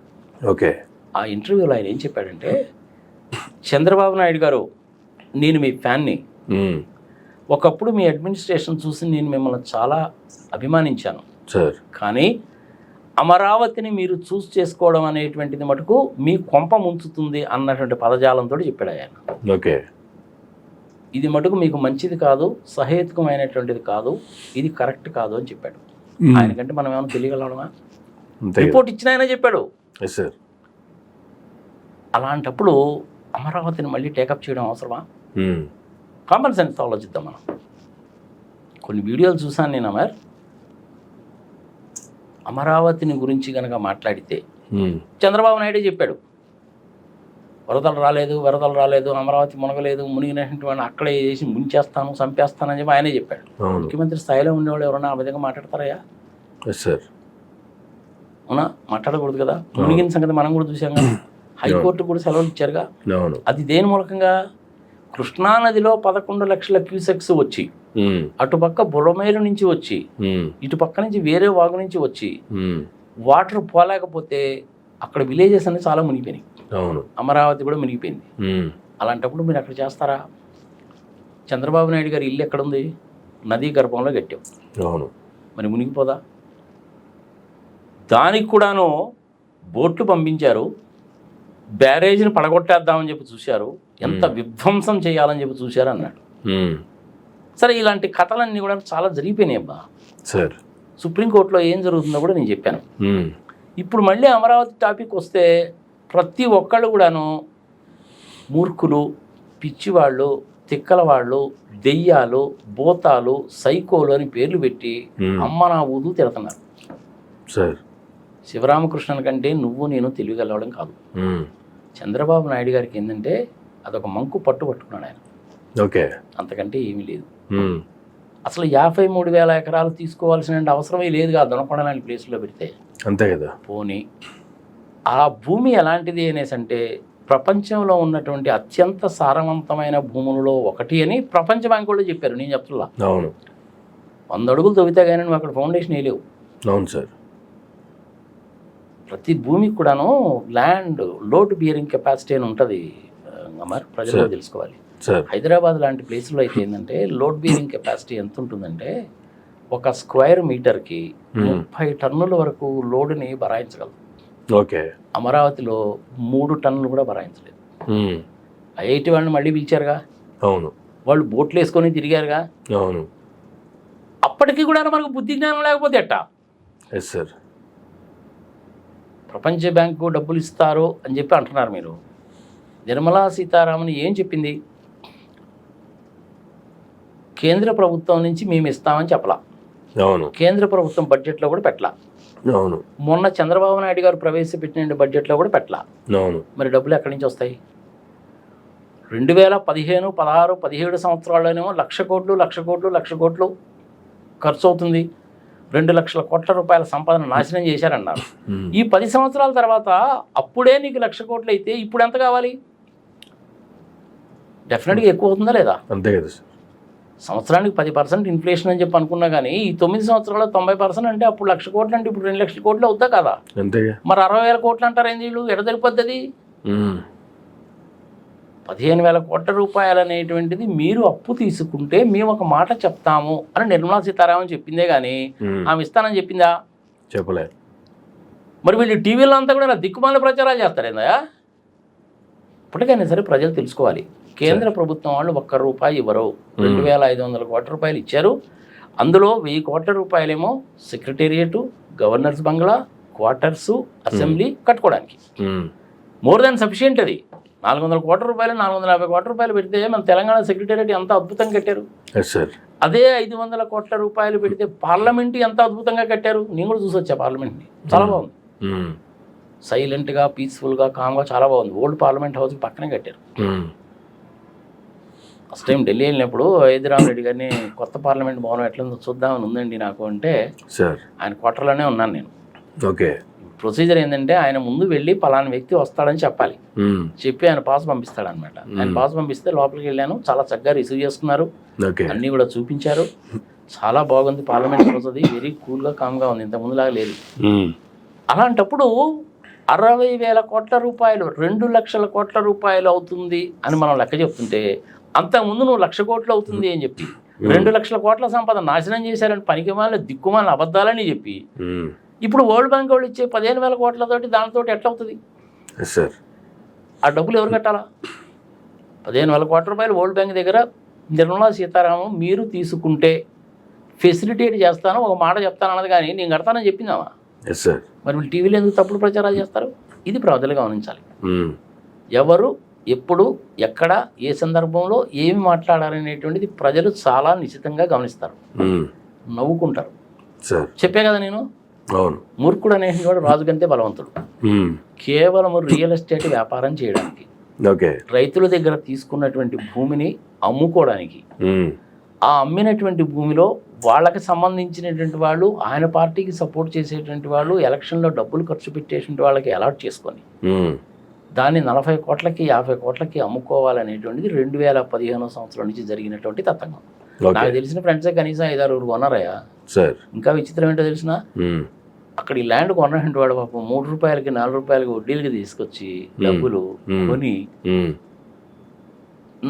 ఓకే. ఆ ఇంటర్వ్యూలో ఆయన ఏం చెప్పాడంటే, చంద్రబాబు నాయుడు గారు నేను మీ ఫ్యాన్ని, ఒకప్పుడు మీ అడ్మినిస్ట్రేషన్ చూసి నేను మిమ్మల్ని చాలా అభిమానించాను, కానీ అమరావతిని మీరు చూస్ చేసుకోవడం అనేటువంటిది మటుకు మీ కొంప ముంచుతుంది అన్నటువంటి పదజాలంతో చెప్పాడు ఆయన. ఓకే. ఇది మటుకు మీకు మంచిది కాదు, సహేతుకమైనటువంటిది కాదు, ఇది కరెక్ట్ కాదు అని చెప్పాడు. ఆయనకంటే మనం ఏమైనా తెలియగలమా? రిపోర్ట్ ఇచ్చిన ఆయన చెప్పాడు. అలాంటప్పుడు అమరావతిని మళ్ళీ టేకప్ చేయడం అవసరమా? కామన్ సెన్స్ ఆలోచిద్దాం మనం. కొన్ని వీడియోలు చూసాను నేను. అమరావతిని గురించి కనుక మాట్లాడితే చంద్రబాబు నాయుడే చెప్పాడు, వరదలు రాలేదు, అమరావతి మునగలేదు, మునిగినటువంటి వాడిని అక్కడే చేసి ముంచేస్తాను, చంపేస్తానని చెప్పి ఆయనే చెప్పాడు. ముఖ్యమంత్రి స్థాయిలో ఉండేవాళ్ళు ఎవరన్నా ఆ విధంగా మాట్లాడతారయ్యా? అవునా? మాట్లాడకూడదు కదా. మునిగిన సంగతి మనం కూడా చూసాం కదా. హైకోర్టు కూడా సెలవులు ఇచ్చారుగా. అది దేని మూలకంగా? కృష్ణానదిలో 11 లక్షల క్యూసెక్స్ వచ్చి అటుపక్క బుడమేరు నుంచి వచ్చి ఇటు పక్క నుంచి వేరే వాగు నుంచి వచ్చి వాటర్ పోలేకపోతే అక్కడ విలేజెస్ అన్ని చాలా మునిగిపోయినాయి. అమరావతి కూడా మునిగిపోయింది. అలాంటప్పుడు మీరు అక్కడ చేస్తారా? చంద్రబాబు నాయుడు గారి ఇల్లు ఎక్కడుంది? నదీ గర్భంలో కట్టాం. మరి మునిగిపోదా? దానికి కూడాను బోట్లు పంపించారు, బ్యారేజ్ని పడగొట్టేద్దామని చెప్పి చూశారు, ఎంత విధ్వంసం చేయాలని చెప్పి చూశారు అన్నాడు. సరే, ఇలాంటి కథలన్నీ కూడా చాలా జరిగిపోయినాయి అబ్బా. సుప్రీంకోర్టులో ఏం జరుగుతుందో కూడా నేను చెప్పాను. ఇప్పుడు మళ్ళీ అమరావతి టాపిక్ వస్తే ప్రతి ఒక్కళ్ళు కూడాను మూర్ఖులు, పిచ్చివాళ్ళు, తిక్కల వాళ్ళు, దెయ్యాలు, బోతాలు, సైకోలు అని పేర్లు పెట్టి అమ్మ నా ఊదు తిడుతున్నారు. శివరామకృష్ణన్ కంటే నువ్వు నేను తెలియగలవడం కాదు. చంద్రబాబు నాయుడు గారికి ఏంటంటే అదొక మంకు పట్టుకున్నాడు ఆయన. అంతకంటే ఏమీ లేదు. అసలు 53,000 ఎకరాలు తీసుకోవాల్సిన అవసరమే లేదుగా దొనకొండ లాంటి ప్లేస్లో పెడితే. అంతే కదా. పోనీ ఆ భూమి ఎలాంటిది అనేసి అంటే ప్రపంచంలో ఉన్నటువంటి అత్యంత సారవంతమైన భూములలో ఒకటి అని ప్రపంచ బ్యాంకు వాళ్ళు చెప్పారు. నేను చెప్తున్నా. 100 అడుగులు తవ్వితే కానీ నువ్వు అక్కడ ఫౌండేషన్ వేయలేవు. అవును సార్. ప్రతి భూమికి కూడాను ల్యాండ్ లోడ్ బియరింగ్ కెపాసిటీ అని ఉంటుంది. మరి ప్రజలు తెలుసుకోవాలి. హైదరాబాద్ లాంటి ప్లేస్లో అయితే ఏంటంటే లోడ్ బియరింగ్ కెపాసిటీ ఎంత ఉంటుందంటే ఒక స్క్వేర్ మీటర్కి 30 టన్నుల వరకు లోడుని బరాయించగలదు. ఓకే. అమరావతిలో 3 టన్నులు కూడా బరాయించలేదు. ఐఐటి వాళ్ళని మళ్ళీ పిలిచారుగా, అవును, వాళ్ళు బోట్లు వేసుకొని తిరిగారుగా. అవును. అప్పటికి కూడా మనకు బుద్ధి జ్ఞానం లేకపోతే ఎట్టా? Yes sir. ప్రపంచ బ్యాంకు డబ్బులు ఇస్తారు అని చెప్పి అంటున్నారు మీరు. నిర్మలా సీతారామన్ ఏం చెప్పింది? కేంద్ర ప్రభుత్వం నుంచి మేము ఇస్తామని చెప్పలా. అవును. కేంద్ర ప్రభుత్వం బడ్జెట్లో కూడా పెట్టలా. అవును. మొన్న చంద్రబాబు నాయుడు గారు ప్రవేశపెట్టిన బడ్జెట్లో కూడా పెట్టలా. అవును. మరి డబ్బులు ఎక్కడి నుంచి వస్తాయి? 2015, 16, 17 సంవత్సరాల్లోనేమో 1,00,00,000 కోట్లు ఖర్చు అవుతుంది, 2,00,00,000 కోట్ల రూపాయల సంపాదన నాశనం చేశారన్నారు. ఈ 10 సంవత్సరాల తర్వాత అప్పుడే నీకు 1,00,000 కోట్లు అయితే ఇప్పుడు ఎంత కావాలి? డెఫినెట్గా ఎక్కువ అవుతుందా లేదా? అంతే కదా సార్. సంవత్సరానికి 10% ఇన్ఫ్లేషన్ అని చెప్పి అనుకున్నా కానీ ఈ 9 సంవత్సరాల్లో 90% అంటే అప్పుడు 1,00,000 కోట్లు అంటే ఇప్పుడు 2,00,000 కోట్లు అవుతా కదా? అంతేగా. మరి 60,000 కోట్లు అంటారు ఏంది వీళ్ళు? ఎడ తెలిపొద్ది? 15,000 కోట్ల రూపాయలు అనేటువంటిది మీరు అప్పు తీసుకుంటే మేము ఒక మాట చెప్తాము అని నిర్మలా సీతారామన్ చెప్పిందే కానీ ఆమె ఇస్తానని చెప్పిందా? చెప్పలే. మరి వీళ్ళు టీవీలో అంతా కూడా దిక్కుమాల ప్రచారాలు చేస్తారేందా? ఇప్పటికైనా సరే ప్రజలు తెలుసుకోవాలి, కేంద్ర ప్రభుత్వం వాళ్ళు ₹1 ఇవ్వరు. 2,500 కోట్ల రూపాయలు ఇచ్చారు. అందులో 1,000 కోట్ల రూపాయలేమో సెక్రటేరియట్, గవర్నర్స్ బంగ్లా, క్వార్టర్సు, అసెంబ్లీ కట్టుకోవడానికి. More than sufficient. అది 400 కోట్ల రూపాయలు, 450 కోట్ల రూపాయలు పెడితే మన తెలంగాణ సెక్రటేరియట్ ఎంత అద్భుతంగా కట్టారు. అదే 500 కోట్ల రూపాయలు పెడితే పార్లమెంట్ ఎంత అద్భుతంగా కట్టారు. నేను కూడా చూసి వచ్చా పార్లమెంట్ని, చాలా బాగుంది. సైలెంట్గా, పీస్ఫుల్గా, కామ్గా చాలా బాగుంది. ఓల్డ్ పార్లమెంట్ హౌస్ పక్కనే కట్టారు. ఫస్ట్ టైం ఢిల్లీ వెళ్ళినప్పుడు హైదరాబాద్ గారిని కొత్త పార్లమెంట్ భవనం ఎట్లా చూద్దామని ఉందండి నాకు అంటే, ఆయన క్వార్టర్లోనే ఉన్నాను నేను. ఓకే. ప్రొసీజర్ ఏంటంటే ఆయన ముందు వెళ్ళి పలానా వ్యక్తి వస్తాడని చెప్పాలి, చెప్పి ఆయన పాస్ పంపిస్తాడు అనమాట. ఆయన పాస్ పంపిస్తే లోపలికి వెళ్ళాను, చాలా చక్కగా రిసీవ్ చేసుకున్నారు, అన్నీ కూడా చూపించారు. చాలా బాగుంది పార్లమెంట్ హౌస్, అది వెరీ కూల్గా, కామ్గా ఉంది, ఇంత ముందులాగా లేదు. అలాంటప్పుడు 60,000 కోట్ల రూపాయలు 2,00,000 కోట్ల రూపాయలు అవుతుంది అని మనం లెక్క చెప్తుంటే, అంతకుముందు నువ్వు 1,00,000 కోట్లు అవుతుంది అని చెప్పి 2,00,000 కోట్ల సంపద నాశనం చేశారని పనికిమాలిన దిక్కుమాలిన అబద్ధాలని చెప్పి ఇప్పుడు వరల్డ్ బ్యాంక్ వాళ్ళు ఇచ్చే 15,000 కోట్లతోటి దానితో ఎట్లా అవుతుంది? ఆ డబ్బులు ఎవరు కట్టాలా? 15,000 కోట్ల రూపాయలు వరల్డ్ బ్యాంక్ దగ్గర నిర్మలా సీతారామన్ మీరు తీసుకుంటే ఫెసిలిటేట్ చేస్తాను, ఒక మాట చెప్తాను అన్నది, కానీ నేను కడతానని చెప్పిందామా? మరి వీళ్ళు టీవీలో ఎందుకు తప్పుడు ప్రచారాలు చేస్తారు? ఇది ప్రజలు గమనించాలి. ఎవరు ఎప్పుడు ఎక్కడ ఏ సందర్భంలో ఏమి మాట్లాడారనేటువంటిది ప్రజలు చాలా నిశ్చితంగా గమనిస్తారు, నవ్వుకుంటారు. చెప్పే కదా నేను, మూర్ఖుడు అనేటువంటి రాజు కంటే బలవంతుడు. కేవలం రియల్ ఎస్టేట్ వ్యాపారం చేయడానికి, రైతుల దగ్గర తీసుకున్నటువంటి భూమిని అమ్ముకోవడానికి, ఆ అమ్మినటువంటి భూమిలో వాళ్ళకి సంబంధించినటువంటి వాళ్ళు, ఆయన పార్టీకి సపోర్ట్ చేసేటువంటి వాళ్ళు ఎలక్షన్లో డబ్బులు ఖర్చు పెట్టేటువంటి వాళ్ళకి అలాట్ చేసుకొని దాన్ని 40 కోట్లకి 50 కోట్లకి అమ్ముకోవాలనేటువంటిది 2015 సంవత్సరం నుంచి జరిగినటువంటి తతంగం. నాకు తెలిసిన ఫ్రెండ్సే కనీసం 5-6 కొన్నారయ్యా. ఇంకా విచిత్రం ఏంటో తెలిసిన, అక్కడ ఈ ల్యాండ్ కొన్నటువంటి వాడు పాపం 3 రూపాయలకి 4 రూపాయలకి వడ్డీలకి తీసుకొచ్చి డబ్బులు కొని,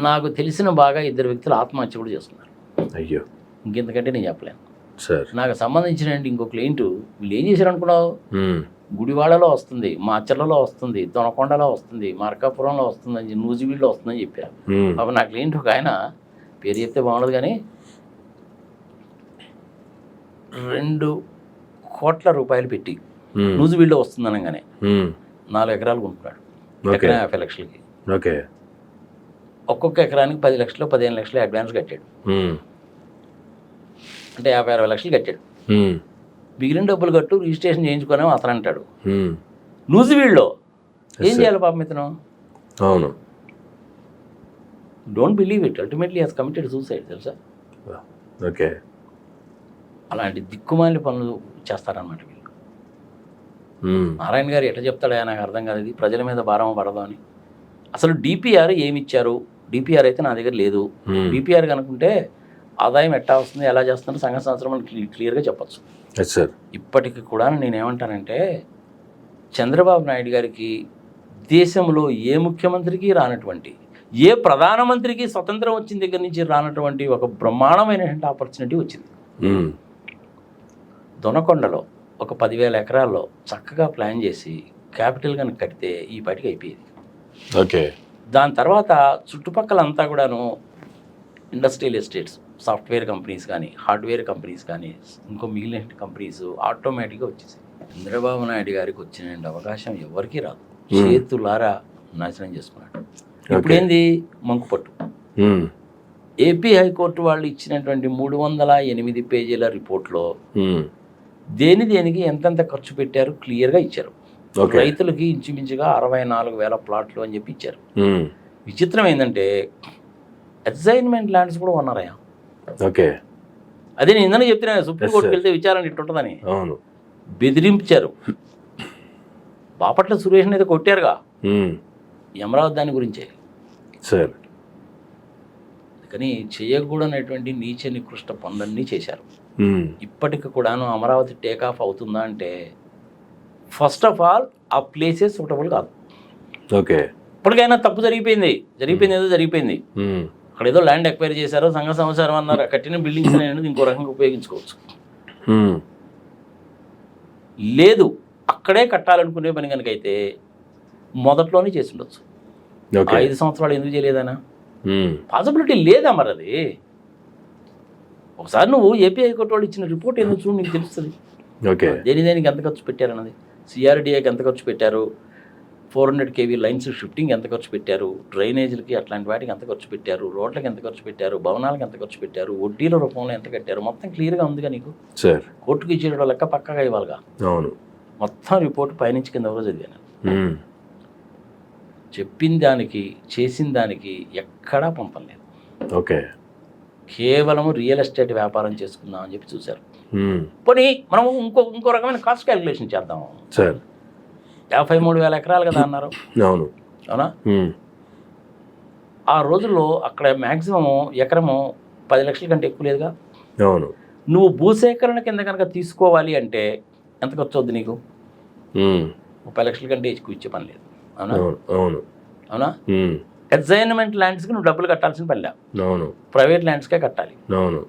నాకు తెలిసిన బాగా 2 వ్యక్తులు ఆత్మహత్య కూడా చేస్తున్నారు. అయ్యో, ఇంకెందుకంటే నేను చెప్పలేను. నాకు సంబంధించిన ఇంకో క్లయింట్, వీళ్ళు ఏం చేశారు అనుకున్నావు? గుడివాడలో వస్తుంది, మాచర్లలో వస్తుంది, దొనకొండలో వస్తుంది, మార్కాపురంలో వస్తుందని, నూజివీడులో వస్తుందని చెప్పారు. పాపం నా క్లయింట్ ఒక ఆయన, పేరు చెప్తే బాగుండదు కానీ, 2 కోట్ల రూపాయలు పెట్టి నూజివీడులో వస్తుంది అనగానే 4 ఎకరాలు కొనుక్కున్నాడు. ఎకరా 50 లక్షలకి. ఒక్కొక్క ఎకరానికి 10 లక్షలు 15 లక్షలు అడ్వాన్స్ కట్టాడు. అంటే 50-60 లక్షలు కట్టాడు. మిగిలిన డబ్బులు కట్టు, రిజిస్ట్రేషన్ చేయించుకోనేమో అతను అంటాడు. నూజివీడులో ఏం చేయాలి పాపం ఇతను? అవును. Don't believe it, ultimately has committed suicide, తెలుసా? ఓకే. అలాంటి దిక్కుమాలి పనులు చేస్తారన్నమాట వీళ్ళు. నారాయణ గారు ఎట్లా చెప్తాడా నాకు అర్థం కాదు. ఇది ప్రజల మీద భారం పడదు అని. అసలు డిపిఆర్ ఏమి ఇచ్చారు? డిపిఆర్ అయితే నా దగ్గర లేదు. డిపిఆర్ కనుకుంటే ఆదాయం ఎట్టా వస్తుంది, ఎలా చేస్తుందో సంఘ సంవత్సరం మనకి క్లియర్గా చెప్పచ్చు. ఇప్పటికి కూడా నేనేమంటానంటే, చంద్రబాబు నాయుడు గారికి దేశంలో ఏ ముఖ్యమంత్రికి రానటువంటి, ఏ ప్రధానమంత్రికి స్వతంత్రం వచ్చిన దగ్గర నుంచి రానటువంటి ఒక బ్రహ్మాండమైనటువంటి ఆపర్చునిటీ వచ్చింది. దొనకొండలో ఒక 10,000 ఎకరాల్లో చక్కగా ప్లాన్ చేసి క్యాపిటల్ కనుక కడితే ఈ పాటికి అయిపోయేది. ఓకే. దాని తర్వాత చుట్టుపక్కల అంతా కూడాను ఇండస్ట్రియల్ ఎస్టేట్స్, సాఫ్ట్వేర్ కంపెనీస్ కానీ, హార్డ్వేర్ కంపెనీస్ కానీ, ఇంకో మిగిలిన కంపెనీస్ ఆటోమేటిక్గా వచ్చేసాయి. చంద్రబాబు నాయుడు గారికి వచ్చిన అవకాశం ఎవరికీ రాదు. చేతులారా నాశనం చేసుకున్నాడు. ఇప్పుడేంది మంకుపట్టు. ఏపీ హైకోర్టు వాళ్ళు ఇచ్చినటువంటి 308 పేజీల రిపోర్ట్లో దేనికి ఎంతెంత ఖర్చు పెట్టారు క్లియర్గా ఇచ్చారు. రైతులకి ఇంచుమించుగా 64,000 ప్లాట్లు అని చెప్పి ఇచ్చారు. విచిత్రం ఏంటంటే అసైన్మెంట్ ల్యాండ్స్ కూడా ఉన్నారయ్యా. ఓకే. అదే నేను ఇందనే చెప్తున్నా, సుప్రీంకోర్టుకి వెళ్తే విచారణ ఇట్టుంటుందని. అవును. బెదిరించారు. బాపట్ల సురేష్ అయితే కొట్టారుగా ఈ అమరావతి దాని గురించే. సార్ కానీ చేయకూడనటువంటి నీచ నికృష్ట పనులన్నీ చేశారు. ఇప్పటికి కూడాను అమరావతి టేకాఫ్ అవుతుందా అంటే ఫస్ట్ ఆఫ్ ఆల్ ఆ ప్లేసెస్ సూటబుల్ కాదు. ఓకే. ఇప్పటికైనా తప్పు జరిగిపోయింది ఏదో జరిగిపోయింది. అక్కడ ఏదో ల్యాండ్ ఎక్వైర్ చేశారు, సంఘ సంవత్సరం అన్నారు, కట్టిన బిల్డింగ్స్ అనేది ఇంకో రకంగా ఉపయోగించుకోవచ్చు. లేదు అక్కడే కట్టాలనుకునే పని కనుక అయితే మొదట్లోనే చేసి ఉండొచ్చు. 5 సంవత్సరాలు ఎందుకు చేయలేదనా? పాసిబిలిటీ లేదా మరి అది. ఒకసారి నువ్వు ఏపీ హైకోర్టు వాళ్ళు ఇచ్చిన రిపోర్ట్ ఎందుకు చూడు, నీకు తెలుస్తుంది. ఓకే. దేనికి ఎంత ఖర్చు పెట్టారన్నది, సిఆర్డిఏకి ఎంత ఖర్చు పెట్టారు, 400 kV లైన్స్ షిఫ్టింగ్ ఎంత ఖర్చు పెట్టారు, డ్రైనేజీలకి అట్లాంటి వాటికి ఎంత ఖర్చు పెట్టారు, రోడ్లకి ఎంత ఖర్చు పెట్టారు, భవనాలకు ఎంత ఖర్చు పెట్టారు, వడ్డీల రూపంలో ఎంత కట్టారు, మొత్తం క్లియర్గా ఉందిగా నీకు. సార్ కోర్టుకి ఇచ్చేటో లెక్క పక్కగా ఇవ్వాలిగా. అవును. మొత్తం రిపోర్ట్ పైనుంచి కింద వరకు చదివాను. చెప్పిన దానికి చేసిన దానికి ఎక్కడా పంపలేదు. ఓకే. కేవలం రియల్ ఎస్టేట్ వ్యాపారం చేసుకుందాం అని చెప్పి చూశారు. పోనీ మనం ఇంకో రకమైన కాస్ట్ క్యాలిక్యులేషన్ చేద్దాము. సార్ 53,000 ఎకరాలు కదా అన్నారు. అవును. అవునా? ఆ రోజుల్లో అక్కడ మ్యాక్సిమం ఎకరము 10 లక్షల కంటే ఎక్కువ లేదుగా. అవును. నువ్వు భూసేకరణ కింద కనుక తీసుకోవాలి అంటే ఎంత ఖర్చు అవుద్ది నీకు? 30 లక్షల కంటే ఎక్కువ ఇచ్చే పని లేదు. అవునా? అవును. అవునా? అసైన్మెంట్ ల్యాండ్స్కి నువ్వు డబ్బులు కట్టాల్సిన పని లేదు. అవును. ప్రైవేట్ ల్యాండ్స్కే కట్టాలి. అవును.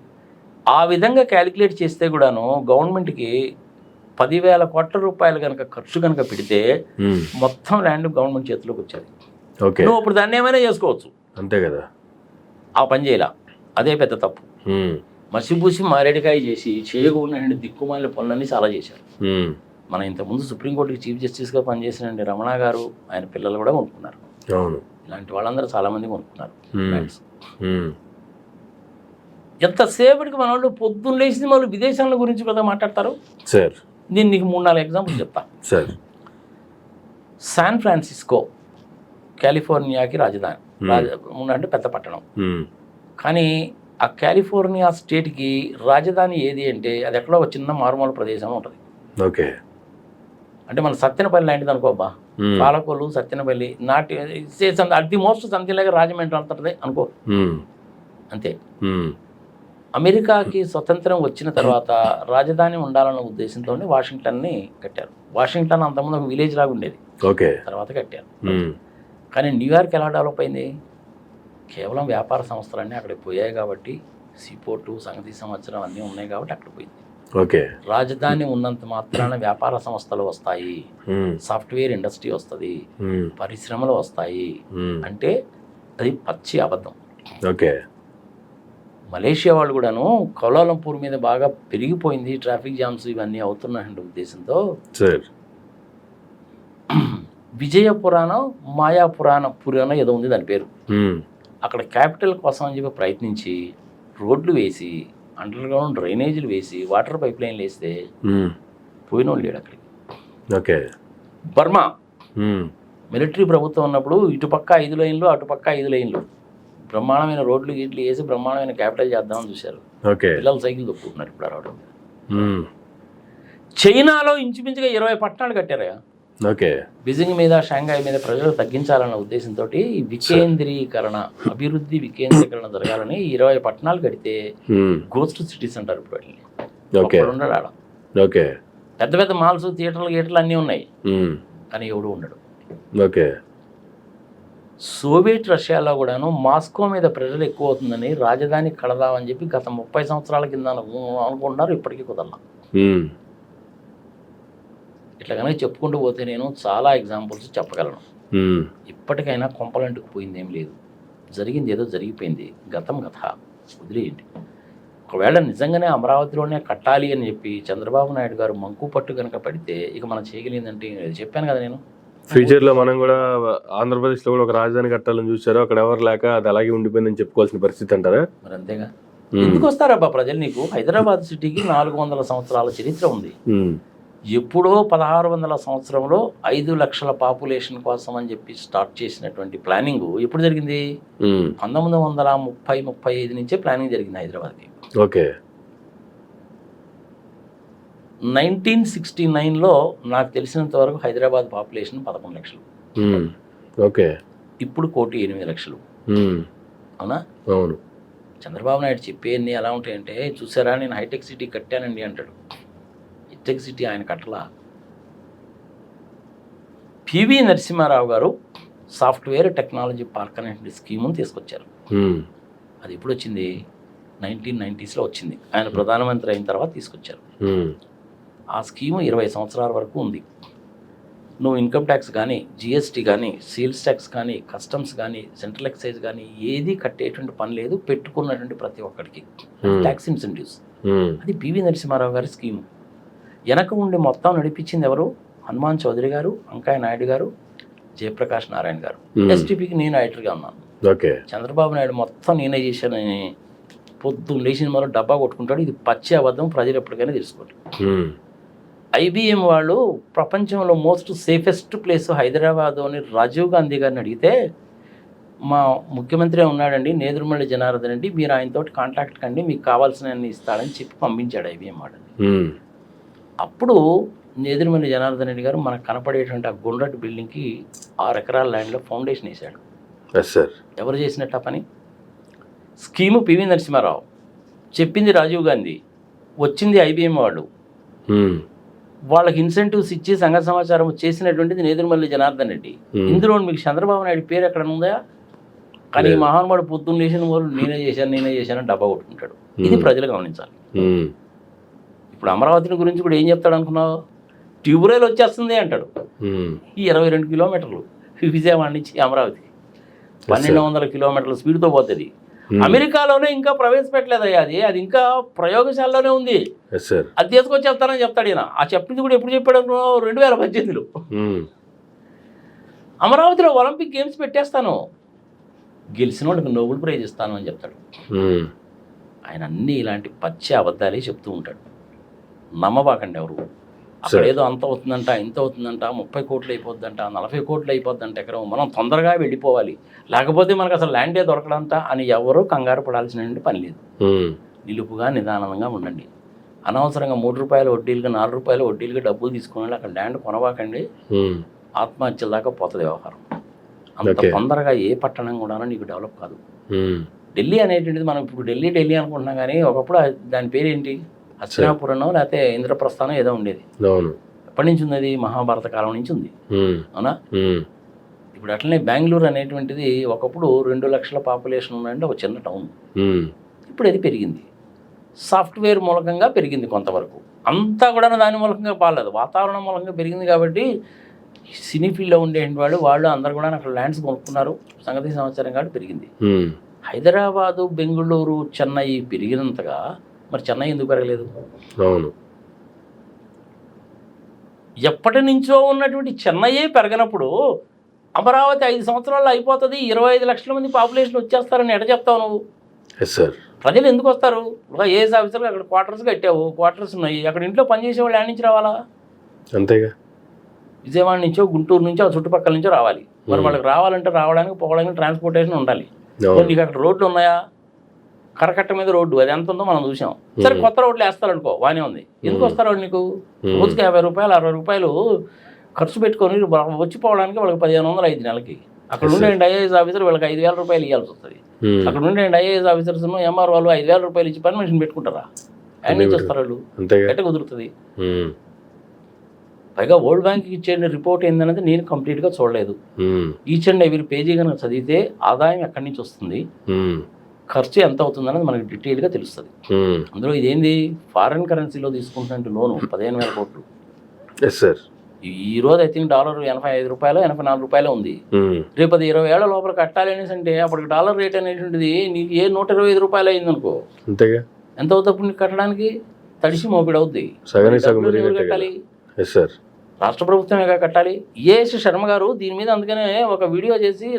ఆ విధంగా క్యాలిక్యులేట్ చేస్తే కూడాను గవర్నమెంట్కి 10,000 కోట్ల రూపాయలు కనుక ఖర్చు కనుక పెడితే మొత్తం ల్యాండ్ గవర్నమెంట్ చేతిలోకి వచ్చేది. ఓకే. నువ్వు ఇప్పుడు దాన్ని ఏమైనా చేసుకోవచ్చు. అంతే కదా. ఆ పని చేయలా, అదే పెద్ద తప్పు. మసిపూసి మారేడికాయ చేసి చేయకుండా దిక్కుమాలిన పనులన్నీ చాలా చేశారు. మన ఇంతకుముందు సుప్రీంకోర్టుకి చీఫ్ జస్టిస్గా పనిచేసిన రమణ గారు, ఆయన పిల్లలు కూడా కొనుక్కున్నారు. అవును. ఇలాంటి వాళ్ళందరూ చాలామంది కొనుక్కున్నారు. ఎంతసేపటికి మన వాళ్ళు పొద్దున్న లేచింది వాళ్ళు విదేశాల గురించి కదా మాట్లాడతారు. సార్ నేను నీకు 3-4 ఎగ్జాంపుల్స్ చెప్తా. సార్ శాన్ ఫ్రాన్సిస్కో కాలిఫోర్నియాకి రాజధాని, అంటే పెద్ద పట్టణం. కానీ ఆ కాలిఫోర్నియా స్టేట్కి రాజధాని ఏది అంటే అది ఎక్కడో ఒక చిన్న మారుమూల ప్రదేశం ఉంటుంది. ఓకే. అంటే మన సత్యనపల్లి లాంటిది అనుకోబ్బా, పాలకొల్లు సత్యనపల్లి నాటి అట్ ది మోస్ట్ సంథింగ్ లాగా రాజమండ్రి అంతది అనుకో, అంతే. అమెరికాకి స్వతంత్రం వచ్చిన తర్వాత రాజధాని ఉండాలన్న ఉద్దేశంతో వాషింగ్టన్ని కట్టారు. వాషింగ్టన్ అంతకుముందు ఒక విలేజ్ లాగా ఉండేది, తర్వాత కట్టారు. కానీ న్యూయార్క్ ఎలా డెవలప్ అయింది? కేవలం వ్యాపార సంస్థలన్నీ అక్కడికి పోయాయి కాబట్టి, సీపోర్టు, సంగతి సంవత్సరం అన్నీ ఉన్నాయి కాబట్టి అక్కడ పోయింది. ఓకే. రాజధాని ఉన్నంత మాత్రాన వ్యాపార సంస్థలు వస్తాయి, సాఫ్ట్వేర్ ఇండస్ట్రీ వస్తుంది, పరిశ్రమలు వస్తాయి అంటే అది పచ్చి అబద్ధం. ఓకే. మలేషియా వాళ్ళు కూడాను కౌలాలంపూర్ మీద బాగా పెరిగిపోయింది, ట్రాఫిక్ జామ్స్ ఇవన్నీ అవుతున్నాయండి ఉద్దేశంతో విజయపురాణం మాయాపురాణం ఏదో ఉంది దాని పేరు, అక్కడ క్యాపిటల్ కోసం అని చెప్పి ప్రయత్నించి రోడ్లు వేసి, అండర్ గ్రౌండ్ డ్రైనేజీలు వేసి, వాటర్ పైప్ లైన్లు వేస్తే పోయిన వాళ్ళు లేడు అక్కడికి. ఓకే. బర్మా మిలిటరీ ప్రభుత్వం ఉన్నప్పుడు ఇటుపక్క 5 లైన్లు, అటుపక్క 5 లైన్లు, బ్రహ్మాండమైన రోడ్లు గీట్లు వేసి బ్రహ్మాండమైన క్యాపిటల్ చేద్దామని చూశారు. పిల్లలు సైకిల్ తొక్కుతున్నారు ఇప్పుడు రావడం. చైనాలో ఇంచుమించుగా 20 పట్టణాలు కట్టారా. ఓకే. బీజింగ్ మీద, షాంఘాయ్ మీద ప్రజలు తగ్గించాలన్న ఉద్దేశంతో వికేంద్రీకరణ, అభివృద్ధి వికేంద్రీకరణ జరగాలని 20 పట్టణాలు కడితే గోస్ట్ సిటీస్ అంటారు ఇప్పుడు వాటిని. ఉండడు ఆడ. పెద్ద పెద్ద మాల్స్, థియేటర్లు అన్నీ ఉన్నాయి, కానీ ఎవడు ఉండడు. ఓకే. సోవియట్ రష్యాలో కూడాను మాస్కో మీద ప్రెజర్ ఎక్కువ అవుతుందని రాజధాని కడదామని చెప్పి గత 30 సంవత్సరాల కింద అనుకుంటున్నారు, ఇప్పటికీ కుదరలా. ఇట్లా కనుక చెప్పుకుంటూ పోతే నేను చాలా ఎగ్జాంపుల్స్ చెప్పగలను. ఇప్పటికైనా కొంపలంటుకు పోయింది ఏం లేదు, జరిగింది ఏదో జరిగిపోయింది, గతం గత వదిలేయండి. ఒకవేళ నిజంగానే అమరావతిలోనే కట్టాలి అని చెప్పి చంద్రబాబు నాయుడు గారు మంకు పట్టు కనుక పడితే ఇక మనం చేయగలిగిందంటే చెప్పాను కదా నేను, ఫ్యూచర్లో మనం కూడా ఆంధ్రప్రదేశ్లో కూడా ఒక రాజధాని కట్టాలని చూసారు, అక్కడ ఎవరు లేక అది అలాగే ఉండిపోయిందని చెప్పుకోవాల్సిన పరిస్థితి అంటారా? మరి అంతేగా. ఎందుకు వస్తారబ్బా ప్రజలు? నీకు హైదరాబాద్ సిటీకి 400 సంవత్సరాల చరిత్ర ఉంది. ఎప్పుడో 1600 సంవత్సరంలో 5 లక్షల పాపులేషన్ కోసం అని చెప్పి స్టార్ట్ చేసినటువంటి ప్లానింగ్ ఎప్పుడు జరిగింది? 1930-35 నుంచే ప్లానింగ్ జరిగింది హైదరాబాద్కి. ఓకే. 1969లో నాకు తెలిసినంత వరకు హైదరాబాద్ పాపులేషన్ 11 లక్షలు. ఓకే. ఇప్పుడు 1,08,00,000. అవునా? అవును. చంద్రబాబు నాయుడు చెప్పేవన్నీ ఎలా ఉంటాయంటే, చూసారా నేను హైటెక్ సిటీ కట్టానండి అంటాడు. హైటెక్ సిటీ ఆయన కట్టలా. పివి నరసింహారావు గారు సాఫ్ట్వేర్ టెక్నాలజీ పార్క్ అనే స్కీమును తీసుకొచ్చారు. అది ఎప్పుడు వచ్చింది? 1990స్లో వచ్చింది. ఆయన ప్రధానమంత్రి అయిన తర్వాత తీసుకొచ్చారు. ఆ స్కీము 20 సంవత్సరాల వరకు ఉంది. నువ్వు ఇన్కమ్ ట్యాక్స్ కానీ, జిఎస్టీ కానీ, సేల్స్ ట్యాక్స్ కానీ, కస్టమ్స్ కానీ, సెంట్రల్ ఎక్సైజ్ కానీ ఏది కట్టేటువంటి పని లేదు పెట్టుకున్నటువంటి ప్రతి ఒక్కడికి ట్యాక్స్ ఇన్సెంటివ్స్. అది పివి నరసింహారావు గారి స్కీము. వెనక ఉండి మొత్తం నడిపించింది ఎవరు? హనుమాన్ చౌదరి గారు, వెంకయ్య నాయుడు గారు, జయప్రకాష్ నారాయణ గారు. ఎస్టీపీకి నేను ఎడిటర్గా ఉన్నాను. చంద్రబాబు నాయుడు మొత్తం నేనే చేశానని పొద్దున్న లేచిన మరో డబ్బా కొట్టుకుంటాడు. ఇది పచ్చి అబద్ధం, ప్రజలు ఎప్పటికైనా తెలుసుకోండి. ఐబిఎం వాళ్ళు ప్రపంచంలో మోస్ట్ సేఫెస్ట్ ప్లేస్ హైదరాబాద్ అని రాజీవ్ గాంధీ గారిని అడిగితే, మా ముఖ్యమంత్రి ఉన్నాడండి నేదురుమల్లి జనార్దన్ రెడ్డి, మీరు ఆయనతో కాంటాక్ట్ కండి, మీకు కావాల్సిన ఇస్తాడని చెప్పి పంపించాడు ఐబిఎం వాడని. అప్పుడు నేదురుమల్లి జనార్దన్ రెడ్డి గారు మనకు కనపడేటువంటి ఆ గుండ్రటి బిల్డింగ్కి 6 ఎకరాల ల్యాండ్లో ఫౌండేషన్ వేశాడు. ఎవరు చేసినట్టు ఆ పని? స్కీము పివి నరసింహారావు, చెప్పింది రాజీవ్ గాంధీ, వచ్చింది ఐబిఎం వాళ్ళు. వాళ్ళకి ఇన్సెంటివ్స్ ఇచ్చి సంఘ సమాచారం చేసినటువంటిది నేదురుమల్లి జనార్దన్ రెడ్డి. ఇందులో మీకు చంద్రబాబు నాయుడు పేరు ఎక్కడ ఉందా? కానీ ఈ మహానుభావుడు పొద్దున్న లేచిన వాళ్ళు నేనే చేశాను డబ్బా కొట్టుకుంటాడు. ఇది ప్రజలు గమనించాలి. ఇప్పుడు అమరావతిని గురించి కూడా ఏం చెప్తాడు అనుకున్నావు? ట్యూబ్రైల్ వచ్చేస్తుంది అంటాడు. ఈ 22 కిలోమీటర్లు విజయవాడ నుంచి అమరావతి 1200 కిలోమీటర్ల స్పీడ్తో పోతుంది. అమెరికాలోనే ఇంకా ప్రవేశపెట్టలేదయ్యా అది ఇంకా ప్రయోగశాలలోనే ఉంది. అది తీసుకొచ్చేస్తానని చెప్తాడు ఈయన. ఆ చెప్పింది కూడా ఎప్పుడు చెప్పాడు? 2018లో అమరావతిలో ఒలింపిక్ గేమ్స్ పెట్టేస్తాను, గెలిచిన వాళ్ళకి నోబెల్ ప్రైజ్ ఇస్తాను అని చెప్తాడు. ఆయన అన్నీ ఇలాంటి పచ్చి అబద్ధాలే చెప్తూ ఉంటాడు. నమ్మబాకండి ఎవరు. అక్కడ ఏదో అంత అవుతుందంట, ఇంత అవుతుందంట, 30 కోట్లు అయిపోద్దంట, 40 కోట్లు అయిపోద్దంట ఎకరం, మనం తొందరగా వెళ్ళిపోవాలి, లేకపోతే మనకు అసలు ల్యాండే దొరకడంట అని ఎవరూ కంగారు పడాల్సిన పని లేదు. నిలుపుగా నిదానంగా ఉండండి. అనవసరంగా 3 రూపాయల వడ్డీలుగా 4 రూపాయల వడ్డీలుగా డబ్బులు తీసుకుని అక్కడ ల్యాండ్ కొనబాకండి. ఆత్మహత్యల దాకా పోతుంది వ్యవహారం. అంత తొందరగా ఏ పట్టణం కూడా నీకు డెవలప్ కాదు. ఢిల్లీ అనేటువంటిది మనం ఇప్పుడు ఢిల్లీ అనుకుంటున్నాం, కానీ ఒకప్పుడు దాని పేరేంటి? హస్తినాపురం లేకపోతే ఇంద్రప్రస్థానం ఏదో ఉండేది. ఎప్పటి నుంచి ఉంది అది? మహాభారత కాలం నుంచి ఉంది. అవునా? ఇప్పుడు అట్లనే బెంగళూరు అనేటువంటిది ఒకప్పుడు 2 లక్షల పాపులేషన్ ఉన్నాయంటే ఒక చిన్న టౌన్. ఇప్పుడు అది పెరిగింది, సాఫ్ట్వేర్ మూలకంగా పెరిగింది కొంతవరకు. అంతా కూడా దాని మూలకంగా బాగాలేదు, వాతావరణం మూలంగా పెరిగింది. కాబట్టి సినీ ఫీల్డ్లో ఉండే వాళ్ళు అందరు కూడా అక్కడ ల్యాండ్స్ కొనుక్కున్నారు, సంగతి సమాచారం కాబట్టి పెరిగింది. హైదరాబాదు, బెంగళూరు, చెన్నై పెరిగినంతగా మరి చెన్నై ఎందుకు పెరగలేదు? అవును. ఎప్పటి నుంచో ఉన్నటువంటి చెన్నైయే పెరగనప్పుడు అమరావతి 5 సంవత్సరాల్లో అయిపోతుంది, 25 లక్షల మంది పాపులేషన్ వచ్చేస్తారని ఎట చెప్తావు నువ్వు? ప్రజలు ఎందుకు వస్తారు? ఏఎస్ ఆఫీసర్గా అక్కడ క్వార్టర్స్ కట్టావు, క్వార్టర్స్ ఉన్నాయి, అక్కడ ఇంట్లో పనిచేసే వాళ్ళు ఎక్కడి నుంచి రావాలా? అంతేగా. విజయవాడ నుంచో, గుంటూరు నుంచో, ఆ చుట్టుపక్కల నుంచో రావాలి. మరి వాళ్ళకి రావాలంటే రావడానికి పోవడానికి ట్రాన్స్పోర్టేషన్ ఉండాలి. నీకు అక్కడ రోడ్లు ఉన్నాయా? కరకట్ట మీద రోడ్డు, అది ఎంత ఉందో మనం చూసాం. సరే, కొత్త రోడ్లు వేస్తారనుకో, బాగానే ఉంది. ఎందుకు వస్తారు వాళ్ళు? నీకు రోజుకి 50 రూపాయలు 60 రూపాయలు ఖర్చు పెట్టుకొని వచ్చిపోవడానికి వాళ్ళకి 1500 అయింది నెలకి. అక్కడ ఉండే ఐఏఎస్ ఆఫీసర్ వాళ్ళకి 5000 రూపాయలు ఇవ్వాల్సి వస్తుంది. అక్కడ ఉండే ఐఏఎస్ ఆఫీసర్స్ ఎంఆర్ వాళ్ళు 5000 రూపాయలు ఇచ్చి పని మనిషిని పెట్టుకుంటారా? ఆయన నుంచి వస్తారు వాళ్ళు? ఎట్ట కుదురుతుంది? పైగా వరల్డ్ బ్యాంక్ ఇచ్చే రిపోర్ట్ ఏందనేది నేను కంప్లీట్గా చూడలేదు. ఈచ్ అండ్ ఎవ్రీ పేజీ కనుక చదివితే ఆదాయం ఎక్కడి నుంచి వస్తుంది, ఖర్చు ఎంత అవుతుంది అనేది మనకి డీటెయిల్గా తెలుస్తుంది. అందులో ఇదేంది? ఫారిన్ కరెన్సీలో తీసుకుంటున్నట్టు లోను 15,000 కోట్లు. ఈ రోజు ఐ థింక్ డాలర్ 85 రూపాయలు 84 రూపాయలు ఉంది. రేపు అది 20 ఏళ్ల లోపల కట్టాలి అనేసి అంటే అప్పటికి డాలర్ రేట్ అనేటువంటిది నీకు 125 రూపాయలు అయింది అనుకో, అంతేగా ఎంత అవుతుంది అప్పుడు నీకు కట్టడానికి? తడిసి మోపిడి అవుద్ది. కట్టాలి రాష్ట్ర ప్రభుత్వమేగా కట్టాలి. ఏఎస్ శర్మ గారు దీని మీద అందుకనే ఒక వీడియో చేసి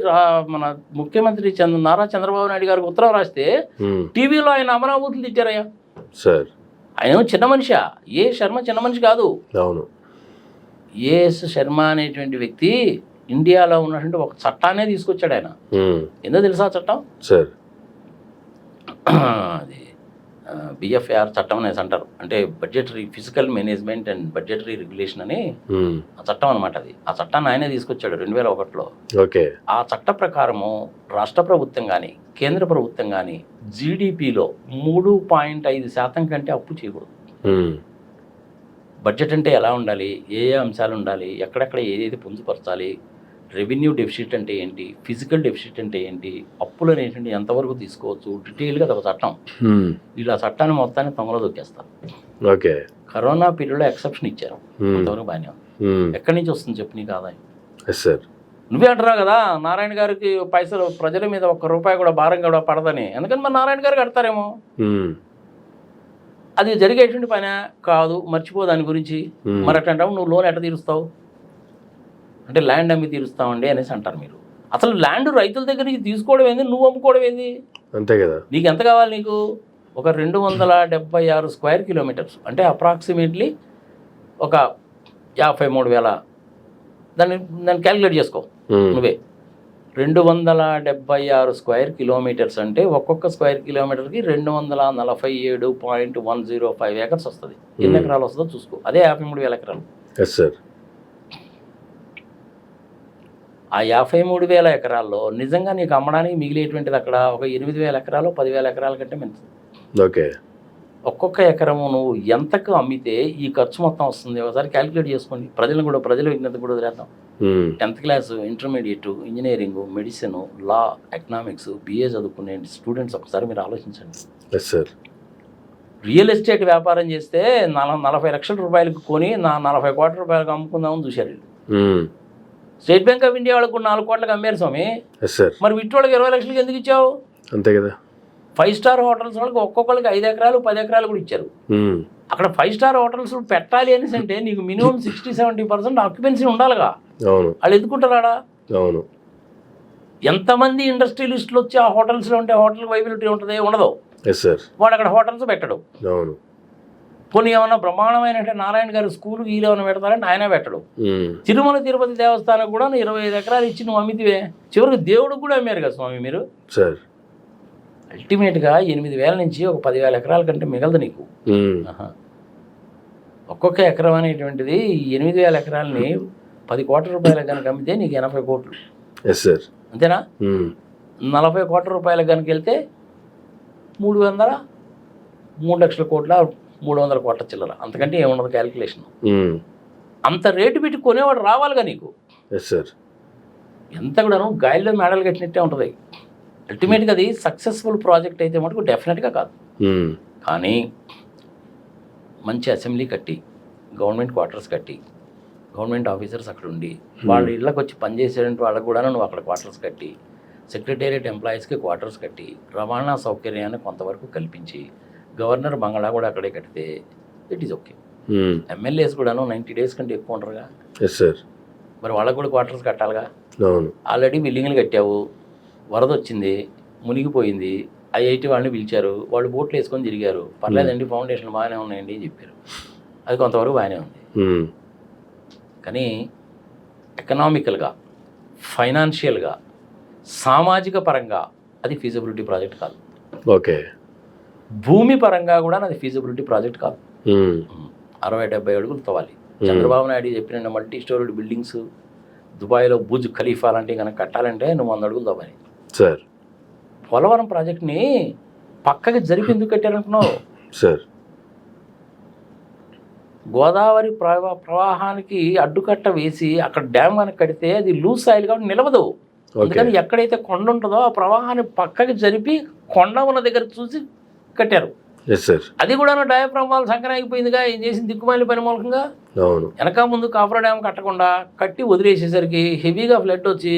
మన ముఖ్యమంత్రి నారా చంద్రబాబు నాయుడు గారికి ఉత్తరం రాస్తే టీవీలో ఆయన అమరావతులు తిట్టారయ్యా. ఆయన చిన్న మనిషా? ఏ శర్మ చిన్న మనిషి కాదు. అవును. ఏఎస్ శర్మ అనేటువంటి వ్యక్తి ఇండియాలో ఉన్నటువంటి ఒక చట్టాన్నే తీసుకొచ్చాడు ఆయన. ఏందో తెలుసా చట్టం? అది బిఎఫ్ఏఆర్ చట్టం అనేసి అంటారు. అంటే budgetary physical management and budgetary regulation అని ఆ చట్టం అనమాట. అది ఆ చట్టాన్ని ఆయనే తీసుకొచ్చాడు 2001లో. ఆ చట్ట ప్రకారము రాష్ట్ర ప్రభుత్వం కానీ కేంద్ర ప్రభుత్వం కానీ జీడిపిలో 3.5% కంటే అప్పు చేయకూడదు. బడ్జెట్ అంటే ఎలా ఉండాలి, ఏ అంశాలు ఉండాలి, ఎక్కడెక్కడ ఏదైతే పొందుపరచాలి, రెవెన్యూ డెఫిసిట్ అంటే ఏంటి, ఫిజికల్ డెఫిసిట్ అంటే ఏంటి, అప్పులు అనేటువంటి ఎంతవరకు తీసుకోవచ్చు, డీటెయిల్గా ఒక చట్టం. వీళ్ళు ఆ చట్టాన్ని మొత్తాన్ని తమలో దొక్కేస్తారు. కరోనా పీరియడ్లో ఎక్సెప్షన్ ఇచ్చారు, అంతవరకు బాగానే ఉంది. ఎక్కడి నుంచి వస్తుంది చెప్పు నీకు ఆదాయం? నువ్వే అంటున్నావు కదా నారాయణ గారికి పైసలు ప్రజల మీద ₹1 కూడా భారం కూడా పడదని. ఎందుకని మరి నారాయణ గారు కడతారేమో. అది జరిగేటువంటి పని కాదు, మర్చిపో దాని గురించి. మరి అట్లాంటప్పుడు నువ్వు లోన్ ఎట్లా తీరుస్తావు అంటే ల్యాండ్ అమ్మి తీరుస్తామండి అనేసి అంటారు మీరు. అసలు ల్యాండ్ రైతుల దగ్గర నుంచి తీసుకోవడం ఏంది, నువ్వు అమ్ముకోవడం ఏంది? అంతే కదా. నీకు ఎంత కావాలి? నీకు ఒక 276 స్క్వేర్ కిలోమీటర్స్ అంటే అప్రాక్సిమేట్లీ ఒక 53,000. దాన్ని క్యాలిక్యులేట్ చేసుకో నువ్వే. 276 స్క్వేర్ కిలోమీటర్స్ అంటే ఒక్కొక్క స్క్వేర్ కిలోమీటర్కి 247.105 ఏకర్స్ వస్తుంది. ఎన్ని ఎకరాలు వస్తుందో చూసుకో. అదే 53,000 ఎకరాలు. ఆ 53,000 ఎకరాల్లో నిజంగా నీకు అమ్మడానికి మిగిలేటువంటిది అక్కడ ఒక 8,000 ఎకరాలు 10,000 ఎకరాల కంటే మంచిది. ఒక్కొక్క ఎకరము నువ్వు ఎంతకు అమ్మితే ఈ ఖర్చు మొత్తం వస్తుంది ఒకసారి క్యాలిక్యులేట్ చేసుకోండి. ప్రజల విజ్ఞత కూడా వదిలేద్దాం. 10th class, intermediate, engineering, medicine, law, economics, BA చదువుకునే స్టూడెంట్స్ ఒకసారి మీరు ఆలోచించండి. రియల్ ఎస్టేట్ వ్యాపారం చేస్తే 40 లక్షల రూపాయలకు కొని 40 కోట్ల రూపాయలకు అమ్ముకుందామని చూశారు వీళ్ళు. స్టేట్ బ్యాంక్ ఆఫ్ ఇండియా వాళ్ళకు 4 కోట్లకు అమ్మారు స్వామి. మరి వీటి వాళ్ళకి 20 లక్షలకి ఎందుకు ఇచ్చావు? అంతే కదా. 5 స్టార్ హోటల్స్ వాళ్ళకి ఒక్కొక్కరికి 5 ఎకరాలు 10 ఎకరాలు కూడా ఇచ్చారు. అక్కడ 5 స్టార్ హోటల్స్ పెట్టాలి అనేసి అంటే నీకు మినిమం 60-70% ఆక్యుపెన్సీ ఉండాలిగా. వాళ్ళు ఎందుకుంటారా? ఎంతమంది ఇండస్ట్రియలిస్టులు వచ్చి ఆ హోటల్స్లో ఉంటే హోటల్ వైబిలిటీ ఉంటుంది? ఉండదు. వాడు అక్కడ హోటల్స్ పెట్టడు. పోనీ ఏమన్నా బ్రహ్మాండమైన నారాయణ గారు స్కూల్ వీలు ఏమైనా పెడతారంటే ఆయన పెట్టడు. తిరుమల తిరుపతి దేవస్థానం కూడా 25 ఎకరాలు ఇచ్చి నువ్వు అమ్మితివే. చివరికి దేవుడికి కూడా అమ్మారు కదా స్వామి మీరు. అల్టిమేట్గా 8,000 నుంచి ఒక 10,000 ఎకరాల కంటే మిగలదు నీకు. ఒక్కొక్క ఎకరం అనేటువంటిది 8,000 ఎకరాలని 10 కోట్ల రూపాయలకు కనుక అమ్మితే నీకు 80 కోట్లు. అంతేనా? 40 కోట్ల రూపాయలకు కనుక వెళ్తే 3 లక్షల కోట్ల 300 కోట్ల చిల్లర. అంతకంటే ఏమున్నది క్యాలిక్యులేషన్. అంత రేటు పెట్టి కొనేవాడు రావాలిగా నీకు. ఎంత కూడాను గాయల్లో మేడలు కట్టినట్టే ఉంటుంది. అల్టిమేట్గా అది సక్సెస్ఫుల్ ప్రాజెక్ట్ అయితే మటుకు డెఫినెట్గా కాదు. కానీ మంచి అసెంబ్లీ కట్టి, గవర్నమెంట్ క్వార్టర్స్ కట్టి, గవర్నమెంట్ ఆఫీసర్స్ అక్కడ ఉండి వాళ్ళ ఇళ్ళకి వచ్చి పనిచేసేటువంటి వాళ్ళకు కూడా నువ్వు అక్కడ క్వార్టర్స్ కట్టి, సెక్రటేరియట్ ఎంప్లాయీస్కి క్వార్టర్స్ కట్టి, రవాణా సౌకర్యాన్ని కొంతవరకు కల్పించి, గవర్నర్ బంగళా కూడా అక్కడే కడితే ఇట్ ఈస్ ఓకే. ఎమ్మెల్యేస్ కూడాను 90 days కంటే ఎక్కువ ఉంటారుగా. మరి వాళ్ళకు కూడా క్వార్టర్స్ కట్టాలిగా. ఆల్రెడీ బిల్డింగ్లు కట్టావు, వరద వచ్చింది, మునిగిపోయింది, IIT వాళ్ళని పిలిచారు, వాళ్ళు బోట్లు వేసుకొని తిరిగారు. పర్లేదండి, ఫౌండేషన్లు బాగానే ఉన్నాయండి అని చెప్పారు. అది కొంతవరకు బాగానే ఉంది. కానీ ఎకనామికల్గా, ఫైనాన్షియల్గా, సామాజిక పరంగా అది ఫీజిబిలిటీ ప్రాజెక్ట్ కాదు. భూమి పరంగా కూడా అది ఫీజిబిలిటీ ప్రాజెక్ట్ కాదు. 60-70 అడుగులు తవ్వాలి. చంద్రబాబు నాయుడు చెప్పిన మల్టీ స్టోరీడ్ బిల్డింగ్స్ దుబాయ్లో బుర్జ్ ఖలీఫా లాంటివి కనుక కట్టాలంటే నువ్వు 100 అడుగులు తవ్వాలి. పోలవరం ప్రాజెక్ట్ని పక్కకి జరిపి ఎందుకు కట్టారంటున్నావు? గోదావరి ప్రవాహానికి అడ్డుకట్ట వేసి అక్కడ డ్యామ్ కనుక కడితే అది లూజ్ సాయిల్ కాబట్టి నిలవదు. అందుకని ఎక్కడైతే కొండ ఉంటుందో ఆ ప్రవాహాన్ని పక్కకి జరిపి కొండ ఉన్న దగ్గర చూసి కట్టారు. Yes sir. అది కూడా డయాఫ్రామ్ వాల్ సంకరం అయిపోయిందిగా, ఏం చేసింది దిక్కుమాలి పని మూలకంగా. అవును. వెనక ముందు కాఫర్ డ్యామ్ కట్టకుండా కట్టి వదిలేసేసరికి హెవీగా ఫ్లడ్ వచ్చి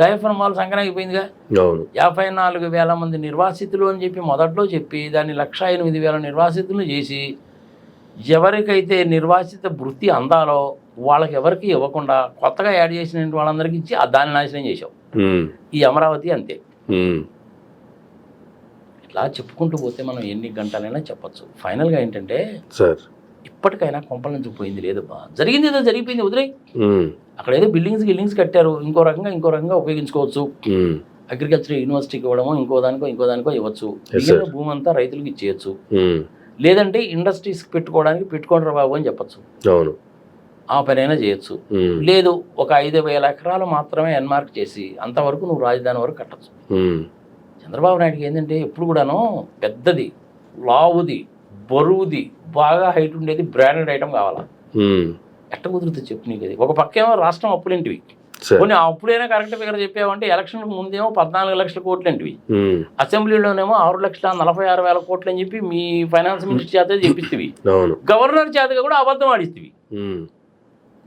డయాఫ్రామ్ వాల్ సంకరం అయిపోయిందిగా. అవును. 54,000 మంది నిర్వాసితులు అని చెప్పి మొదట్లో చెప్పి దాన్ని 1,08,000 నిర్వాసితులను చేసి ఎవరికైతే నిర్వాసిత వృత్తి అందాలో వాళ్ళకి ఎవరికి ఇవ్వకుండా కొత్తగా యాడ్ చేసిన వాళ్ళందరికీ ఇచ్చి దాన్ని నాశనం చేసావు. ఈ అమరావతి అంతే. ఇట్లా చెప్పుకుంటూ పోతే మనం ఎన్ని గంటలైనా చెప్పచ్చు. ఫైనల్గా ఏంటంటే సార్, ఇప్పటికైనా కొంపల నుంచి పోయింది లేదబ్బా, జరిగింది ఏదో జరిగిపోయింది, వదిలే. అక్కడ ఏదో బిల్డింగ్స్ కట్టారు, ఇంకో రకంగా ఉపయోగించుకోవచ్చు. అగ్రికల్చర్ యూనివర్సిటీకి ఇవ్వడమో ఇంకో దానికో ఇవ్వచ్చు. మిగిలిన భూమి అంతా రైతులకు ఇచ్చేయచ్చు. లేదంటే ఇండస్ట్రీస్ పెట్టుకోండి రా బాబు అని చెప్పచ్చు. అవును. ఆ పనైనా చేయొచ్చు. లేదు ఒక 5,000 ఎకరాలు మాత్రమే ఎన్మార్క్ చేసి అంతవరకు నువ్వు రాజధాని వరకు కట్టచ్చు. చంద్రబాబు నాయుడుకి ఏంటంటే ఎప్పుడు కూడాను పెద్దది, లావుది, బరువుది, బాగా హైట్ ఉండేది బ్రాండెడ్ ఐటమ్ కావాలా. ఎట్ట కుదురుతుంది చెప్పు నీకు అది. ఒక పక్కేమో రాష్ట్రం అప్పులేంటివి, కొన్ని అప్పుడైనా కరెక్ట్ ఫిగర్ చెప్పావంటే ఎలక్షన్ ముందేమో 14 లక్షల కోట్లేంటివి, అసెంబ్లీలోనేమో 6,46,000 కోట్లు అని చెప్పి మీ ఫైనాన్స్ మినిస్టర్ చేత చెప్పిస్తేవి, గవర్నర్ చేతగా కూడా అబద్ధం ఆడిస్తేవి.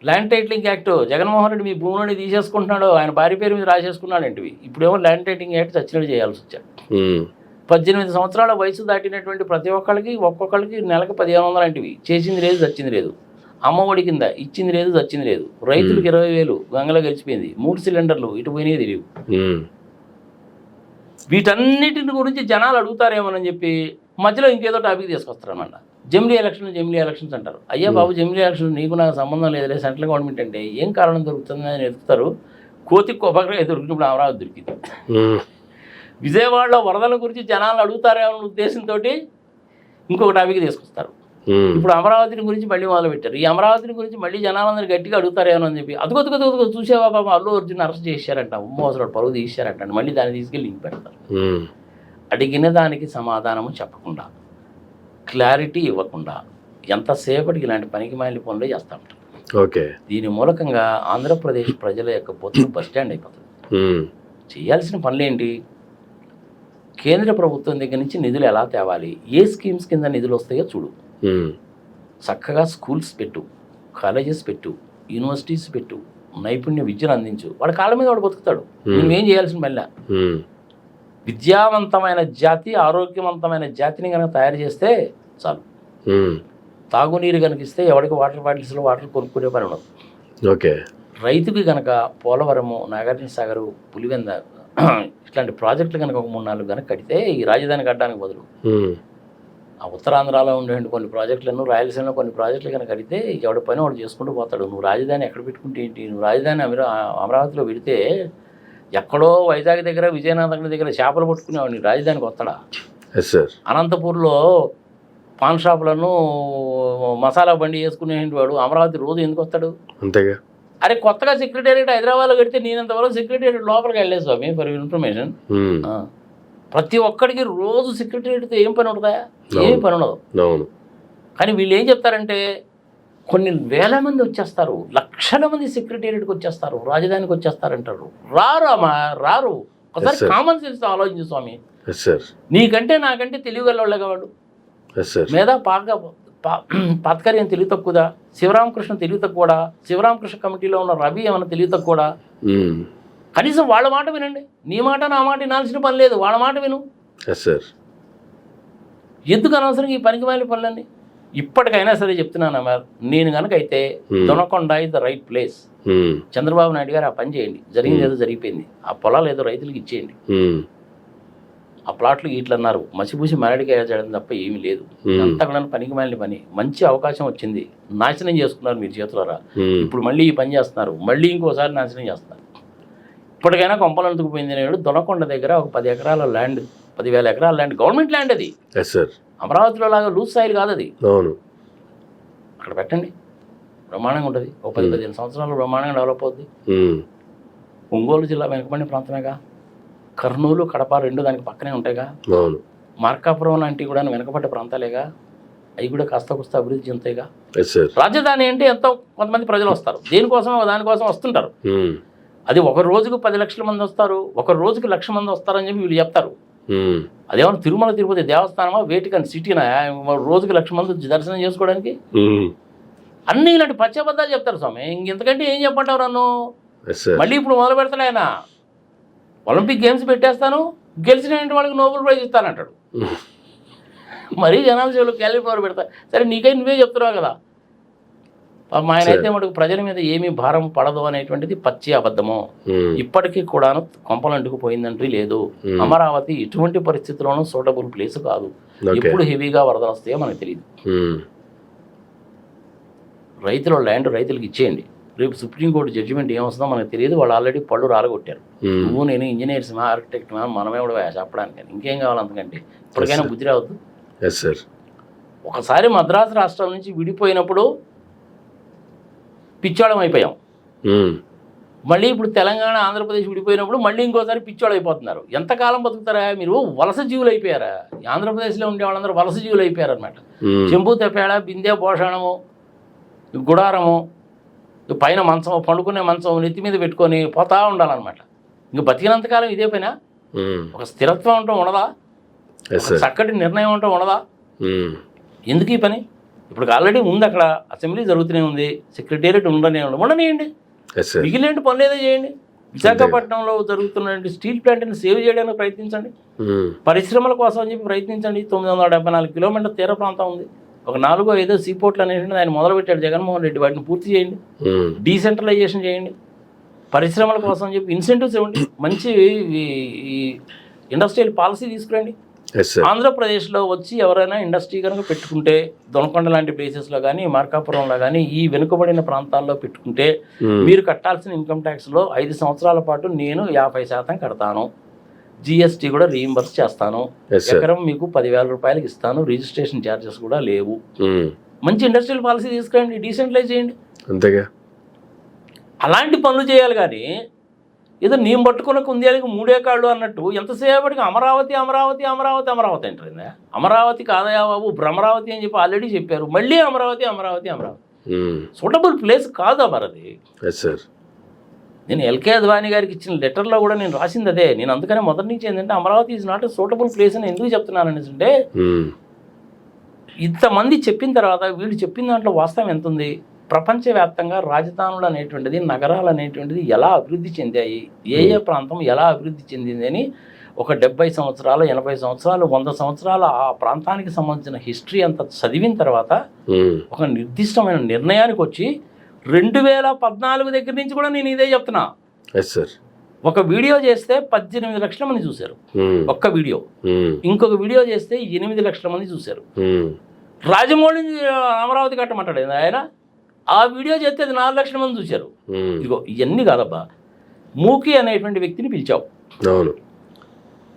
Land titling act Jaganmohan Reddy మీ భూమిలోని తీసేసుకుంటున్నాడు, ఆయన భార్య పేరు మీద రాసేసుకున్నాడు ఏంటివి. ఇప్పుడేమో ల్యాండ్ టైటిలింగ్ యాక్ట్ చచ్చినట్టు చేయాల్సి వచ్చాడు. 18 సంవత్సరాల వయసు దాటినటువంటి ప్రతి ఒక్కొక్కరికి నెలకు 1,500 అంటివి. చేసింది లేదు, చచ్చింది లేదు. అమ్మఒడి కింద ఇచ్చింది లేదు, చచ్చింది లేదు. రైతులకు 20,000 గంగలో గెలిచిపోయింది. 3 సిలిండర్లు ఇటు పోయినాయి తెలియవు. వీటన్నిటిని గురించి జనాలు అడుగుతారేమోనని చెప్పి మధ్యలో ఇంకేదో టాపిక్ తీసుకొస్తారన్నమాట. జమిలీ ఎలక్షన్స్ అంటారు. అయ్యా బాబు, జమిలీ ఎలక్షన్ నీకు నాకు సంబంధం లేదులే, సెంట్రల్ గవర్నమెంట్ అంటే ఏం కారణం దొరుకుతుందని ఎదుగుతారు. కోతికి కొబ్బరికాయ దొరికినప్పుడు అమరావతి దొరికింది. విజయవాడలో వరదల గురించి జనాలు అడుగుతారేమన్న ఉద్దేశంతో ఇంకొక టాపిక్ తీసుకొస్తారు. ఇప్పుడు అమరావతిని గురించి మళ్ళీ మొదలు పెట్టారు. ఈ అమరావతిని గురించి మళ్ళీ జనాలందరూ గట్టిగా అడుగుతారేమో అని చెప్పి అదుగొదుగు చూసేవా బాబా, అల్లు అర్జున్ అరెస్ట్ చేశారంట, అసలు పరువు తీశారంట, మళ్ళీ దాన్ని తీసుకెళ్ళి లింక్ పెడతారు. అడిగిన దానికి సమాధానము చెప్పకుండా, క్లారిటీ ఇవ్వకుండా ఎంతసేపటికి ఇలాంటి పనికి మాలిన పనులు చేస్తూ ఉంటారు. ఓకే. దీని మూలకంగా ఆంధ్రప్రదేశ్ ప్రజల యొక్క బొత్తు బస్టాండ్ అయిపోతుంది. చేయాల్సిన పనులేంటి? కేంద్ర ప్రభుత్వం దగ్గర నుంచి నిధులు ఎలా తేవాలి, ఏ స్కీమ్స్ కింద నిధులు వస్తాయో చూడు. చక్కగా స్కూల్స్ పెట్టు, కాలేజెస్ పెట్టు, యూనివర్సిటీస్ పెట్టు, నైపుణ్య విద్యను అందించు. వాడి కాళ్ళ మీద వాడు బతుకుతాడు. నువ్వేం చేయాల్సిన పనిలా. విద్యావంతమైన జాతి, ఆరోగ్యవంతమైన జాతిని కనుక తయారు చేస్తే చాలు. తాగునీరు కనుక ఇస్తే ఎవరికి వాటర్ బాటిల్స్లో వాటర్ కొనుక్కునే పని ఉండదు. ఓకే. రైతుకి కనుక పోలవరము, నాగార్జున సాగరు, పులివెంద ఇట్లాంటి ప్రాజెక్టులు కనుక ఒక 3-4 కనుక కడితే ఈ రాజధాని కట్టడానికి బదులు ఆ ఉత్తరాంధ్రలో ఉండే కొన్ని ప్రాజెక్టులను, రాయలసీమలో కొన్ని ప్రాజెక్టులు కనుక కడితే ఎవడి పని వాడు చేసుకుంటూ పోతాడు. నువ్వు రాజధాని ఎక్కడ పెట్టుకుంటే ఏంటి? నువ్వు రాజధాని అమరావతిలో పెడితే ఎక్కడో వైజాగ్ దగ్గర, విజయనగరం దగ్గర చేపలు పట్టుకునేవాడు నీ రాజధానికి వస్తాడా? అనంతపూర్లో పాన్ షాపులను మసాలా బండి వేసుకునేవాడు అమరావతి రోజు ఎందుకు వస్తాడు? అంతేగా. అరే కొత్తగా సెక్రటేరియట్ హైదరాబాద్లో కడితే నేనంతవరకు సెక్రటేరియట్ లోపలికి వెళ్ళలేదు స్వామి, ఫర్ ఇన్ఫర్మేషన్. ప్రతి ఒక్కడికి రోజు సెక్రటేరియట్తో ఏం పని ఉంటుందా? ఏమి పని ఉండదు. కానీ వీళ్ళు ఏం చెప్తారంటే కొన్ని వేల మంది వచ్చేస్తారు, లక్షల మంది సెక్రటేరియట్కి వచ్చేస్తారు, రాజధానికి వచ్చేస్తారంటారు. రారు. ఒకసారి కామన్ సెన్స్ ఆలోచించు స్వామి. నీకంటే నాకంటే తెలియగలవాళ్ళే కావాడు. లేదా పాతకరి అని తెలివి తక్కువదా? శివరామకృష్ణ తెలివి తక్కువడా? శివరామకృష్ణ కమిటీలో ఉన్న రవి ఏమన్నా తెలివి తక్కువడా? కనీసం వాళ్ళ మాట వినండి. నీ మాట నా మాట వినాల్సిన పని లేదు, వాళ్ళ మాట విను. ఎందుకు అనవసరం ఈ పనికి మాలిన పనులన్నీ? ఇప్పటికైనా సరే చెప్తున్నాను, నేను కనుకైతే Donakonda is the right place. Chandrababu Naidu గారు ఆ పని చేయండి. జరిగింది ఏదో జరిగిపోయింది. ఆ పొలాలు ఏదో రైతులకు ఇచ్చేయండి. ఆ ప్లాట్లు ఇట్లన్నారు, మసిపూసి మరడికాయ చేయడం తప్ప ఏమీ లేదు. అంతా కూడా పనికి మాలిన పని. మంచి అవకాశం వచ్చింది, నాశనం చేసుకున్నారు మీరు చేతులరా. ఇప్పుడు మళ్ళీ ఈ పని చేస్తున్నారు, మళ్ళీ ఇంకోసారి నాశనం చేస్తున్నారు. ఇప్పటికైనా కొంపలు అందుకుపోయింది. నేను దొనకొండ దగ్గర ఒక 10 ఎకరాల ల్యాండ్, 10,000 ఎకరాల ల్యాండ్, గవర్నమెంట్ ల్యాండ్ అది. అమరావతిలో లాగా లూజ్ సాయిల్ కాదు అది. అక్కడ పెట్టండి, బ్రహ్మాండంగా ఉంటుంది. ఒక 10-15 సంవత్సరాలు బ్రహ్మాండంగా డెవలప్ అవుద్ది. ఒంగోలు జిల్లా వెనుకబడిన ప్రాంతమేగా. కర్నూలు, కడప 2 దానికి పక్కనే ఉంటాయిగా. మార్కాపురం లాంటివి కూడా వెనకబడ్డ ప్రాంతాలేగా. అవి కూడా కాస్త కూస్త అభివృద్ధి చెందుతాయిగా. రాజధాని అంటే ఎంతో కొంతమంది ప్రజలు వస్తారు, దేనికోసం దానికోసం వస్తుంటారు. అది ఒక రోజుకు 10 లక్షల మంది వస్తారు, ఒక రోజుకు 1,00,000 మంది వస్తారని చెప్పి వీళ్ళు చెప్తారు. అదేమన్నా తిరుమల తిరుపతి దేవస్థానమా, వేటికన్ సిటీనా, రోజుకి 1,00,000 మంది వచ్చి దర్శనం చేసుకోవడానికి? అన్నీ ఇలాంటి పచ్చబద్దాలు చెప్తారు స్వామి. ఇంకెంతకంటే ఏం చెప్పంటావు నన్ను? మళ్ళీ ఇప్పుడు మొదలు పెడతాడు ఆయన, ఒలింపిక్ గేమ్స్ పెట్టేస్తాను, గెలిచిన వాళ్ళకి నోబెల్ ప్రైజ్ ఇస్తానంటాడు. మరీ జనాల చెవులు క్యాలిఫ్లవర్ పెడతా. సరే నీకై నువ్వే చెప్తున్నావు కదా. ఆయన అయితే మటుకు ప్రజల మీద ఏమీ భారం పడదు అనేటువంటిది పచ్చి అబద్ధము. ఇప్పటికీ కూడా కొంపలంటుకు పోయిందంటూ లేదు. అమరావతి ఎటువంటి పరిస్థితుల్లోనూ సూటబుల్ ప్లేస్ కాదు. ఎప్పుడు హెవీగా వరదలు వస్తాయో మనకు తెలియదు. రైతుల ల్యాండ్ రైతులకు ఇచ్చేయండి. రేపు సుప్రీంకోర్టు జడ్జిమెంట్ ఏమొస్తుందో మనకు తెలియదు. వాళ్ళు ఆల్రెడీ పళ్ళు రాలగొట్టారు. నువ్వు నేను ఇంజనీర్స్ మా ఆర్కిటెక్ట్ మా మనమే కూడా చెప్పడానికి ఇంకేం కావాలి అంతకంటే. ఇప్పటికైనా బుద్ధి రావద్దు. ఒకసారి మద్రాసు రాష్ట్రం నుంచి విడిపోయినప్పుడు పిచ్చోళం అయిపోయాం. మళ్ళీ ఇప్పుడు తెలంగాణ ఆంధ్రప్రదేశ్ విడిపోయినప్పుడు మళ్ళీ ఇంకోసారి పిచ్చోళ్ళు అయిపోతున్నారు. ఎంతకాలం బతుకుతారా మీరు? వలస జీవులు అయిపోయారా? ఆంధ్రప్రదేశ్లో ఉండే వాళ్ళందరూ వలస జీవులు అయిపోయారు అనమాట. చెంబు తెప్పేళ, బిందె, పోషణము, గుడారము, పైన మంచం, పండుకునే మంచం నెత్తి మీద పెట్టుకొని పోతా ఉండాలన్నమాట. ఇంక బతికినంతకాలం ఇదే పైన ఒక స్థిరత్వం ఉండటం ఉండదా? చక్కటి నిర్ణయం ఉండటం ఉండదా? ఎందుకు ఈ పని? ఇప్పుడు ఆల్రెడీ ఉంది, అక్కడ అసెంబ్లీ జరుగుతూనే ఉంది, సెక్రటేరియట్ ఉండనియండి. మిగిలిన పనులు ఏదో చేయండి. విశాఖపట్నంలో జరుగుతున్న స్టీల్ ప్లాంట్ని సేవ్ చేయడానికి ప్రయత్నించండి. పరిశ్రమల కోసం అని చెప్పి ప్రయత్నించండి. 974 కిలోమీటర్ల తీర ప్రాంతం ఉంది. ఒక 4-5 సీపోర్ట్లు అనేటువంటి ఆయన మొదలుపెట్టాడు జగన్మోహన్ రెడ్డి. వాటిని పూర్తి చేయండి. డీసెంట్రలైజేషన్ చేయండి. పరిశ్రమల కోసం అని చెప్పి ఇన్సెంటివ్స్ ఇవ్వండి. మంచి ఇండస్ట్రియల్ పాలసీ తీసుకురండి. ఆంధ్రప్రదేశ్లో వచ్చి ఎవరైనా ఇండస్ట్రీ కనుక పెట్టుకుంటే, దొనకొండ లాంటి ప్లేసెస్లో కానీ, మార్కాపురంలో కానీ, ఈ వెనుకబడిన ప్రాంతాల్లో పెట్టుకుంటే మీరు కట్టాల్సిన ఇన్కమ్ ట్యాక్స్లో 5 సంవత్సరాల పాటు నేను 50% కడతాను. జిఎస్టీ కూడా రీయింబర్స్ చేస్తాను. ఎకరం మీకు 10,000 రూపాయలకి ఇస్తాను. రిజిస్ట్రేషన్ ఛార్జెస్ కూడా లేవు. మంచి ఇండస్ట్రియల్ పాలసీ తీసుకురండి. డీసెంట్రలైజ్ చేయండి. అంతేగా. అలాంటి పనులు చేయాలి. కానీ ఏదో నేను పట్టుకున్న కుందేలకు 3 కాళ్ళు అన్నట్టు ఎంతసేపటికి అమరావతి అమరావతి అమరావతి అమరావతి అంటారు. అమరావతి కాదయా బాబు, భ్రమరావతి అని చెప్పి ఆల్రెడీ చెప్పారు. మళ్ళీ అమరావతి అమరావతి అమరావతి. సూటబుల్ ప్లేస్ కాదు అమరావతి. నేను ఎల్కే అద్వానీ గారికి ఇచ్చిన లెటర్లో కూడా నేను రాసింది అదే. నేను అందుకనే మొదటి నుంచి ఏంటంటే Amaravati is not a suitable place అని ఎందుకు చెప్తున్నాను అనేసి అంటే, ఇంతమంది చెప్పిన తర్వాత వీళ్ళు చెప్పిన దాంట్లో వాస్తవం ఎంత ఉంది? ప్రపంచవ్యాప్తంగా రాజధానులు అనేటువంటిది, నగరాలు అనేటువంటిది ఎలా అభివృద్ధి చెందాయి, ఏ ప్రాంతం ఎలా అభివృద్ధి చెందింది అని ఒక 70 సంవత్సరాలు, 80 సంవత్సరాలు, 100 సంవత్సరాలు ఆ ప్రాంతానికి సంబంధించిన హిస్టరీ అంతా చదివిన తర్వాత ఒక నిర్దిష్టమైన నిర్ణయానికి వచ్చి 2014 దగ్గర నుంచి కూడా నేను ఇదే చెప్తున్నా. ఒక వీడియో చేస్తే 18 లక్షల మంది చూశారు ఒక్క వీడియో. ఇంకొక వీడియో చేస్తే 8 లక్షల మంది చూశారు. రాజమౌళి అమరావతి కట్టమంటాడు ఆయన. ఆ వీడియో చేస్తే 4 లక్షల మంది చూశారు. ఇదిగో ఇవన్నీ కాదబ్బా. మూకీ అనేటువంటి వ్యక్తిని పిలిచావు.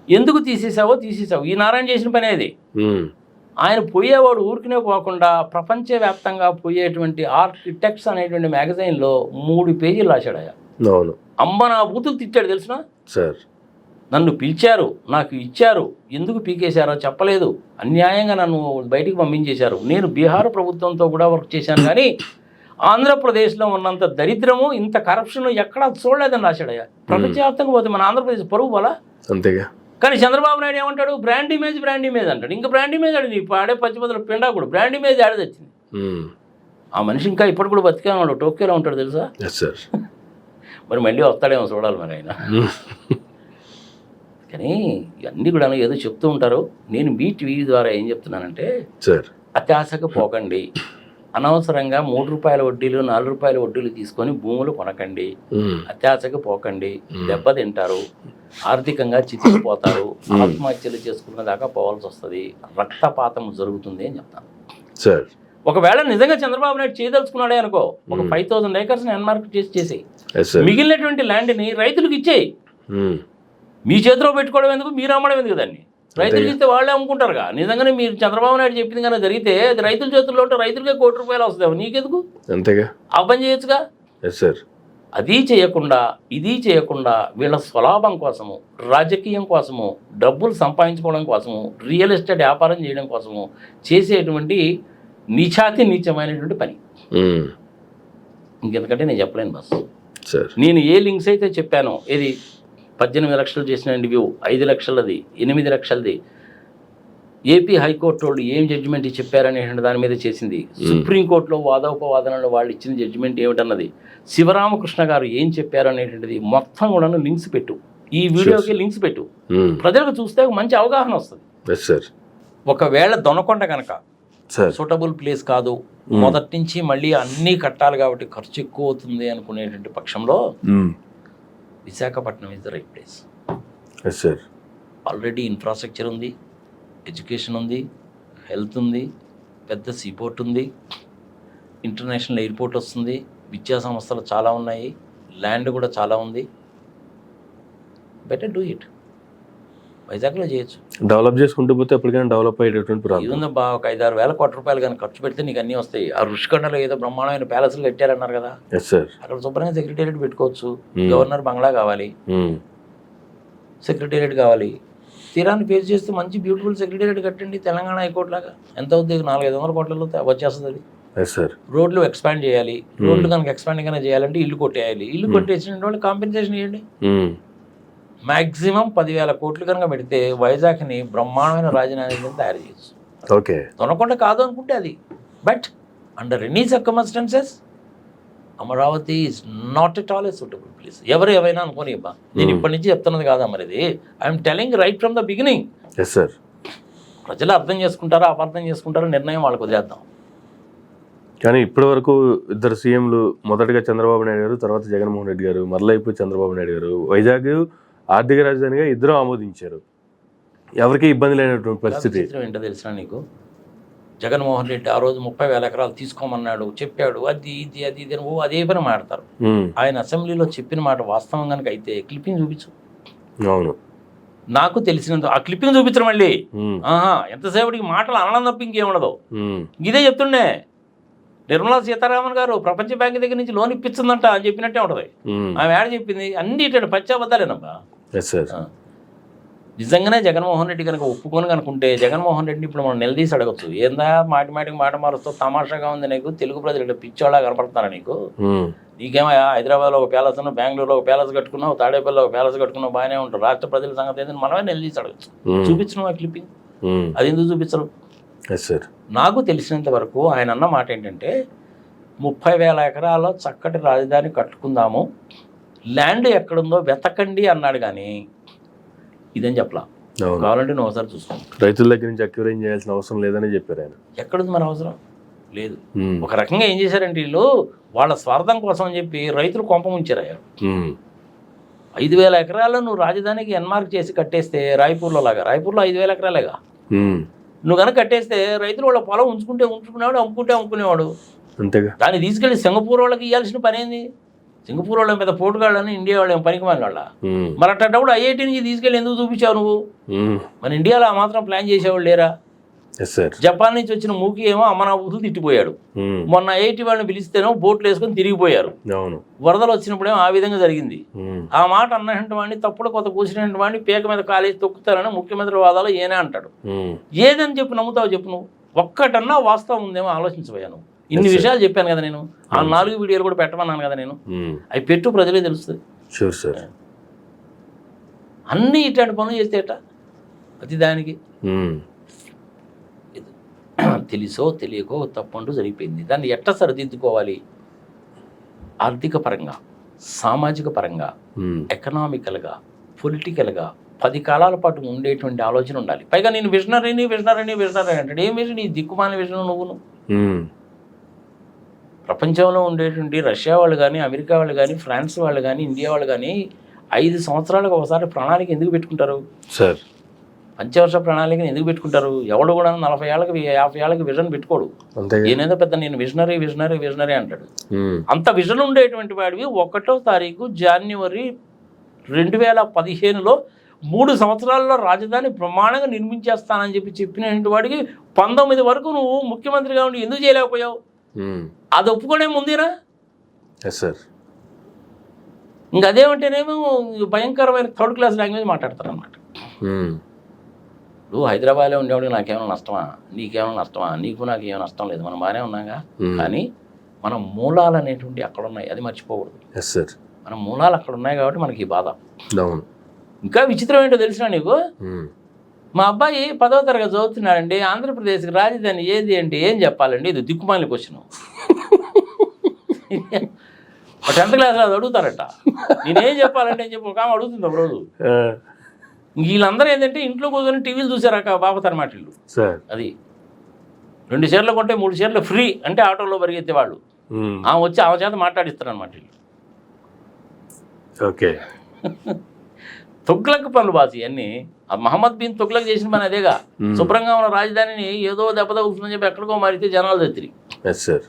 ఎందుకు తీసేసావో తీసేసావు. ఈ నారాయణ చేసిన పని అది. ఆయన పోయేవాడు ఊరికినే పోకుండా ప్రపంచవ్యాప్తంగా పోయేటువంటి ఆర్కిటెక్ట్స్ అనేటువంటి మ్యాగజైన్లో 3 పేజీలు రాశాడు ఆయన. అమ్మ నా బూతులు తిట్టాడు తెలుసునా? నన్ను పిలిచారు, నాకు ఇచ్చారు, ఎందుకు పీకేశారో చెప్పలేదు, అన్యాయంగా నన్ను బయటికి పంపించేశారు. నేను బీహార్ ప్రభుత్వంతో కూడా వర్క్ చేశాను, కానీ ఆంధ్రప్రదేశ్లో ఉన్నంత దరిద్రము, ఇంత కరప్షన్ ఎక్కడా చూడలేదని రాశాడయ్యా. ప్రపంచవ్యాప్తంగా పోతే మన ఆంధ్రప్రదేశ్ పరువు పోలా? అంతేగా. కానీ చంద్రబాబు నాయుడు ఏమంటాడు? బ్రాండ్ ఇమేజ్ అంటాడు. ఇంకా బ్రాండ్ ఇమేజ్ ఆడు నీ పాడే పచ్చిపదుల పిండా కూడా బ్రాండ్ ఇమేజ్ ఆడది వచ్చింది. ఆ మనిషి ఇంకా ఇప్పటి కూడా బతికే ఉన్నాడు. టోక్యోలో ఉంటాడు తెలుసా? మరి మళ్ళీ వస్తాడేమో చూడాలి మరి ఆయన. కానీ ఇవన్నీ కూడా ఏదో చెప్తూ ఉంటారు. నేను మీ టీవీ ద్వారా ఏం చెప్తున్నానంటే, అత్యాశకు పోకండి. అనవసరంగా 3 రూపాయల వడ్డీలు, 4 రూపాయల వడ్డీలు తీసుకొని భూములు కొనకండి. అత్యాశకు పోకండి. దెబ్బతింటారు, ఆర్థికంగా చితికిపోతారు, ఆత్మహత్యలు చేసుకున్న దాకా పోవాల్సి వస్తుంది, రక్తపాతం జరుగుతుంది అని చెప్తాను. ఒకవేళ నిజంగా చంద్రబాబు నాయుడు చేయదలుచుకున్నాడే అనుకో, ఒక 5,000 acres ఎన్మార్క్ చేసి మిగిలినటువంటి ల్యాండ్ని రైతులకు ఇచ్చేయి. మీ చేతిలో పెట్టుకోవడం ఎందుకు, మీరు అమ్మడం ఎందుకు? దాన్ని రైతులకు ఇస్తే వాళ్ళే అమ్ముకుంటారుగా. నిజంగానే మీరు చంద్రబాబు నాయుడు చెప్పింది కానీ జరిగితే అది రైతుల చేతుల్లో ఉంటే రైతులకే ₹1 కోటి వస్తాయి. నీకెందుకు? అంతేగా. ఆ పని చేయొచ్చుగా. అది చేయకుండా, ఇది చేయకుండా వీళ్ళ స్వలాభం కోసము, రాజకీయం కోసము, డబ్బులు సంపాదించుకోవడం కోసము, రియల్ ఎస్టేట్ వ్యాపారం చేయడం కోసము చేసేటువంటి నీచమైనటువంటి పని. ఇంకెందుకంటే నేను చెప్పలేను బస్. నేను ఏ లింక్స్ అయితే చెప్పానో, ఇది 18 లక్షలు చేసిన రివ్యూ 5 లక్షలది 8 లక్షలది. ఏపీ హైకోర్టు వాళ్ళు ఏం జడ్జిమెంట్ చెప్పారనేటువంటి దాని మీద చేసింది. సుప్రీంకోర్టులో వాదోపవాదనలో వాళ్ళు ఇచ్చిన జడ్జిమెంట్ ఏమిటన్నది, శివరామకృష్ణ గారు ఏం చెప్పారు అనేటువంటిది మొత్తం కూడా లింక్స్ పెట్టు, ఈ వీడియోకి లింక్స్ పెట్టు, ప్రజలకు చూస్తే ఒక మంచి అవగాహన వస్తుంది. ఒకవేళ దొనకొండ కనుక సూటబుల్ ప్లేస్ కాదు, మొదటి నుంచి మళ్ళీ అన్నీ కట్టాలి కాబట్టి ఖర్చు ఎక్కువ అవుతుంది అనుకునేటువంటి పక్షంలో Visakhapatnam is the right place. Already infrastructure ఉంది, ఎడ్యుకేషన్ ఉంది, హెల్త్ ఉంది, పెద్ద సీపోర్ట్ ఉంది, ఇంటర్నేషనల్ ఎయిర్పోర్ట్ వస్తుంది, విద్యా సంస్థలు చాలా ఉన్నాయి, ల్యాండ్ కూడా చాలా ఉంది. Better do it. వైజాగ్లో చేయొచ్చు. డెవలప్ చేసుకుంటూ పోతే ఎప్పటికైనా డెవలప్ అయ్యేటటువంటి ఇది ఉందబ్బా, ఒక 5-6 వేల కోట్ల రూపాయలు కానీ ఖర్చు పెడితే నీకు అన్నీ వస్తాయి. ఆ రుషికొండలో ఏదో బ్రహ్మాండమైన ప్యాలెస్లు కట్టారన్నారు కదా, అక్కడ శుభ్రంగా సెక్రటేరియట్ పెట్టుకోవచ్చు. గవర్నర్ బంగ్లా కావాలి, సెక్రటేరియట్ కావాలి, తీరాన్ని ఫేస్ చేస్తూ మంచి బ్యూటిఫుల్ సెక్రటేరియట్ కట్టండి. తెలంగాణ హైకోర్టు లాగా ఎంత అవుతుంది, 400-500 కోట్లలో వచ్చేస్తుంది అది. రోడ్లు ఎక్స్పాండ్ చేయాలి, రోడ్లు కనుక ఎక్స్పాండ్ కనుక చేయాలంటే ఇల్లు కొట్టేయాలి, ఇల్లు కొట్టేసిన వాళ్ళు కాంపెన్సేషన్ ఇవ్వండి. మ్యాక్సిమం 10,000 కోట్లు కనుక పెడితే వైజాగ్ని బ్రహ్మాండమైన రాజధానిని తయారు చేయొచ్చు. ఓకే, దొనకొండ కాదు అనుకుంటే అది. But under any circumstances Amaravati is not at all a suitable place. ఎవరు ఏమైనా అనుకోని ఇవ్వ, నేను ఇప్పటి నుంచి చెప్తున్నది కాదా మరి ఇది. I'm telling right from the beginning. ప్రజలు అర్థం చేసుకుంటారో అపార్థం చేసుకుంటారో నిర్ణయం వాళ్ళకు వదిలేద్దాం. కానీ ఇప్పటి వరకు ఇద్దరు సీఎంలు, మొదటగా చంద్రబాబు నాయుడు గారు, తర్వాత జగన్మోహన్ రెడ్డి గారు, మరలా ఇప్పుడు చంద్రబాబు నాయుడు గారు వైజాగ్ ఆర్థిక రాజధానిగా ఇద్దరు ఆమోదించారు. ఎవరికి ఇబ్బంది లేనటువంటి పరిస్థితి. ఏంటో తెలిసిన నీకు, జగన్మోహన్ రెడ్డి ఆ రోజు 30,000 ఎకరాలు తీసుకోమన్నాడు, చెప్పాడు, అది ఇది అది ఇది అని అదే పని మాడతారు. ఆయన అసెంబ్లీలో చెప్పిన మాట వాస్తవం కనుక అయితే క్లిప్పింగ్ చూపించు. అవును, నాకు తెలిసినంత ఆ క్లిప్పింగ్ చూపించడం మళ్ళీ. ఎంతసేపటికి మాటలు అనడం తప్ప ఇంకేముండదు. ఇదే చెప్తుండే నిర్మలా సీతారామన్ గారు ప్రపంచ బ్యాంక్ దగ్గర నుంచి లోన్ ఇప్పించిందంట అని చెప్పినట్టే ఉంటుంది. ఆమె ఏడ చెప్పింది అన్ని ఇటు పచ్చాబద్దాలేనబ్బా. నిజంగానే జగన్మోహన్ రెడ్డి కనుక ఒప్పుకొని కనుకుంటే జగన్మోహన్ రెడ్డిని ఇప్పుడు మనం నిలదీసి అడగచ్చు. ఏందా మాటిమాటికి మాట మారుస్తూ తమాషాగా ఉంది నీకు, తెలుగు ప్రజలు ఇక్కడ పిచ్చోళ్ళ కనపడతారా నీకు? నీకేమయ్యా హైదరాబాద్లో ఒక ప్యాలెస్ ఉన్నావు, బెంగళూరులో ఒక ప్యాలెస్ కట్టుకున్నావు, తాడేపల్లిలో ఒక ప్యాలెస్ కట్టుకున్నావు, బాగానే ఉంటారు. రాష్ట్ర ప్రజల సంగతి ఏంటని మనమే నిలదీసి అడగచ్చు. చూపించను ఆ క్లిప్పింగ్, అది ఎందుకు చూపించరు? నాకు తెలిసినంత వరకు ఆయన అన్న మాట ఏంటంటే 30,000 ఎకరాల్లో చక్కటి రాజధాని కట్టుకుందాము, ల్యాండ్ ఎక్కడుందో వెతకండి అన్నాడు. కానీ ఇదని చెప్పలా. కావాలంటే నువ్వు ఒకసారి చూసుకో. రైతుల దగ్గర నుంచి అక్యూరేట్ చేయాల్సిన అవసరం లేదని చెప్పారు ఆయన. ఎక్కడుంది మన అవసరం లేదు. ఒక రకంగా ఏం చేశారంటే వీళ్ళు వాళ్ళ స్వార్థం కోసం అని చెప్పి రైతులు కొంప ముంచారయ్యారు. 5,000 ఎకరాల్లో నువ్వు రాజధానికి ఎన్మార్క్ చేసి కట్టేస్తే రాయపూర్లో లాగా, రాయపూర్లో 5,000 ఎకరాలేగా, నువ్వు కనుక కట్టేస్తే రైతులు వాళ్ళ పొలం ఉంచుకునేవాడు, అమ్ముకునేవాడు. అంతేగా. దాన్ని తీసుకెళ్ళి సింగపూర్ వాళ్ళకి ఇవ్వాల్సిన పని ఏంది? సింగపూర్ వాళ్ళ మీద పోటుగాళ్ళని ఇండియా వాళ్ళు ఏం పనికి వాళ్ళ. మరి అట్టప్పుడు ఐఐటి నుంచి తీసుకెళ్ళి ఎందుకు చూపించావు నువ్వు? మన ఇండియాలో ఆ మాత్రం ప్లాన్ చేసేవాళ్ళు లేరా? జపాన్ నుంచి వచ్చిన మూకి ఏమో అమరావతులు తిట్టిపోయాడు. మొన్న ఐఐటి వాళ్ళని పిలిస్తేనో బోట్లు వేసుకొని తిరిగిపోయారు. వరదలు వచ్చినప్పుడేమో ఆ విధంగా జరిగింది. ఆ మాట అన్నటువంటి వాడిని, తప్పుడు కొత్త కూర్చున్నటువంటి వాడిని పేక మీద కాలేసి తొక్కుతారని ముఖ్యమంత్రి వాదాలు ఏనే అంటాడు. ఏదని చెప్పి నమ్ముతావు చెప్పు నువ్వు? ఒక్కటన్నా వాస్తవం ఉందేమో ఆలోచించబోయా నువ్వు. ఇన్ని విషయాలు చెప్పాను కదా నేను, ఆ 4 వీడియోలు కూడా పెట్టమన్నాను కదా నేను. అవి పెట్టు, ప్రజలే తెలుస్తుంది. అన్నీ ఇట్లాంటి పనులు చేస్తే ఎట్లా? ప్రతి దానికి తెలుసో తెలియకో తప్పంటూ జరిగిపోయింది. దాన్ని ఎట్లా సరిదిద్దుకోవాలి? ఆర్థిక పరంగా, సామాజిక పరంగా, ఎకనామికల్గా, పొలిటికల్గా 10 కాలాల పాటు ఉండేటువంటి ఆలోచన ఉండాలి. పైగా నేను విజనరీ అంటాడు. ఏం విజన్? ఈ దిక్కుమాల విజన్ నువ్వును. ప్రపంచంలో ఉండేటువంటి రష్యా వాళ్ళు కానీ, అమెరికా వాళ్ళు కానీ, ఫ్రాన్స్ వాళ్ళు కానీ, ఇండియా వాళ్ళు కానీ 5 సంవత్సరాలకు ఒకసారి ప్రణాళిక ఎందుకు పెట్టుకుంటారు సార్? పంచవర్ష ప్రణాళికను ఎందుకు పెట్టుకుంటారు? ఎవడు కూడా 40 ఏళ్ళకి 50 ఏళ్ళకి విజన్ పెట్టుకోడు. నేనేదో పెద్ద నేను విజనరీ అంటాడు. అంత విజన్ ఉండేటువంటి వాడివి 1వ తారీఖు జనవరి 2015లో 3 సంవత్సరాల్లో రాజధాని ప్రమాణంగా నిర్మించేస్తానని చెప్పినటువంటి వాడికి 19 వరకు నువ్వు ముఖ్యమంత్రిగా ఉండి ఎందుకు చేయలేకపోయావు? అది ఒప్పుకోనే ముందేనా? ఇంకా అదేమంటేనేమో భయంకరమైన 3rd క్లాస్ లాంగ్వేజ్ మాట్లాడతారు అన్నమాట. నువ్వు హైదరాబాద్లో ఉండేవాడికి నాకేమైనా నష్టమా, నీకేమైనా నష్టమా? నీకు నాకేమైనా నష్టం లేదు, మనం బాగానే ఉన్నాగా. కానీ మన మూలాలు అనేటువంటి అక్కడ ఉన్నాయి, అది మర్చిపోకూడదు. మన మూలాలు అక్కడ ఉన్నాయి కాబట్టి మనకి ఈ బాధ. ఇంకా విచిత్రం ఏంటో తెలిసినా నీకు, ఉమ్. మా అబ్బాయి 10వ తరగతి చదువుతున్నాడండి, ఆంధ్రప్రదేశ్కి రాజధాని ఏది అంటే ఏం చెప్పాలండి, ఇది దిక్కుమాలిన క్వశ్చన్. 10th క్లాస్లో అది అడుగుతారట, నేనేం చెప్పాలంటే అని చెప్పి ఒక ఆమె అడుగుతుంది ఒక రోజు. వీళ్ళందరూ ఏంటంటే ఇంట్లో కూర్చొని టీవీలు చూసారక బాబతరమాట వీళ్ళు. సార్ అది 2 చీరలు కొంటే 3 చీరలు ఫ్రీ అంటే ఆటోలో పరిగెత్తే వాళ్ళు, ఆమె వచ్చి ఆమె చేత మాట్లాడిస్తారు అనమాట వీళ్ళు. ఓకే. తుగ్లక్ పనులు బాసు ఇవన్నీ. ఆ మహమ్మద్ బిన్ తుగ్లక్ చేసిన పని అదేగా. శుభ్రంగా ఉన్న రాజధానిని ఏదో దెబ్బ తగ్గుతుందని చెప్పి ఎక్కడికో మారితే జనాలు తెత్తిరి. సార్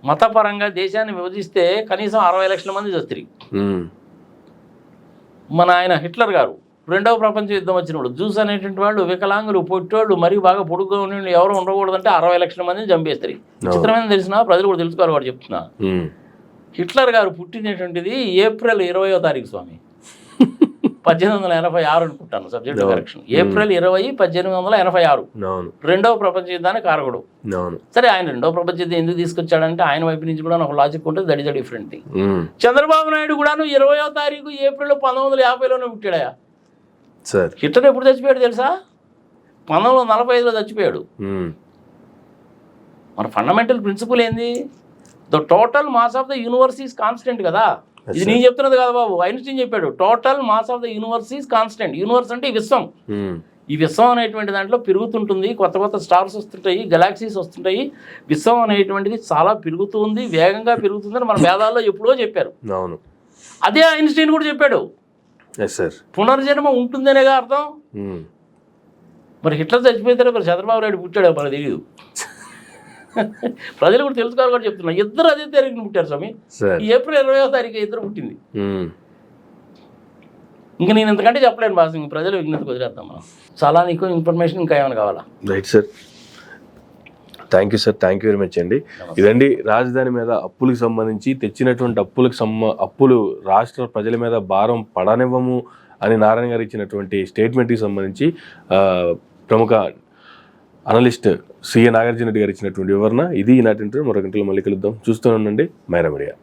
మతపరంగా దేశాన్ని విభజిస్తే కనీసం 60 లక్షల మంది చత్తిరి. మన ఆయన హిట్లర్ గారు 2వ ప్రపంచ యుద్ధం వచ్చినప్పుడు జూస్ అనేటువంటి వాళ్ళు వికలాంగులు, పొట్టోళ్ళు, మరీ బాగా పొడుగ్గా ఉండి ఎవరు ఉండకూడదంటే 60 లక్షల మందిని చంపేస్తారు. విచిత్రమైన తెలిసిన ప్రజలు కూడా తెలుసుకోవాలి వాడు చెప్తున్నా. హిట్లర్ గారు పుట్టినటువంటిది ఏప్రిల్ 20వ తారీఖు స్వామి, 1886 అనుకుంటాను, సబ్జెక్ట్ కరెక్షన్. ఏప్రిల్ 20, 1886. 2వ ప్రపంచ యుద్ధానికి కారకుడు. సరే, ఆయన 2వ ప్రపంచ యుద్ధం ఎందుకు తీసుకొచ్చాడంటే ఆయన వైపు నుంచి కూడా ఒక లాజిక్ ఉంటుంది, that is a different thing. Chandrababu Naidu కూడాను 20వ తారీఖు ఏప్రిల్ 1950లోనే పుట్టాడయా. హిట్లర్ ఎప్పుడు చచ్చిపోయాడు తెలుసా? 1945లో చచ్చిపోయాడు. మన ఫండమెంటల్ ప్రిన్సిపల్ ఏంది? The total mass of the universe is constant కదా. ఇది నేను చెప్తున్నది కదా బాబు, ఐన్స్టీన్ చెప్పాడు total mass of the universe is constant. Universe అంటే ఈ విశ్వం. ఈ విశ్వం అనేటువంటి దాంట్లో పెరుగుతుంటుంది, కొత్త కొత్త స్టార్స్ వస్తుంటాయి, గెలాక్సీస్ వస్తుంటాయి. విశ్వం అనేటువంటిది చాలా పెరుగుతుంది, వేగంగా పెరుగుతుందని మన వేదాల్లో ఎప్పుడో చెప్పారు. అదే ఐన్స్టీన్ కూడా చెప్పాడు. పునర్జన్మ ఉంటుందనేగా అర్థం. మరి హిట్లర్ చచ్చిపోతారో మరి చంద్రబాబు నాయుడు పుట్టాడో మనకు తెలియదు. ప్రజలు కూడా తెలుసుకోవాలి కూడా చెప్తున్నా. ఇద్దరు అదే తారీఖున పుట్టారు స్వామి. ఏప్రిల్ 20వ తారీఖు ఇద్దరు పుట్టింది. ఇంకా నేను ఇంతకంటే చెప్పలేను బాస్, ఇంక ప్రజలు విజ్ఞతకు వదిలేద్దాం మనం. చాలా నీకు ఇన్ఫర్మేషన్ ఇంకా ఏమైనా కావాలా? Right sir, thank you sir, thank you very much అండి. ఇదండి రాజధాని మీద అప్పులకు సంబంధించి తెచ్చినటువంటి అప్పులు రాష్ట్ర ప్రజల మీద భారం పడనివ్వము అని నారాయణ గారు ఇచ్చినటువంటి స్టేట్మెంట్కి సంబంధించి ప్రముఖ అనలిస్ట్ సిఏ నాగార్జున రెడ్డి గారు ఇచ్చినటువంటి వివరణ ఇది. ఈనాటి మరొక గంటలో మళ్ళీ కలుద్దాం. చూస్తూనే ఉండండి మైరా మీడియా.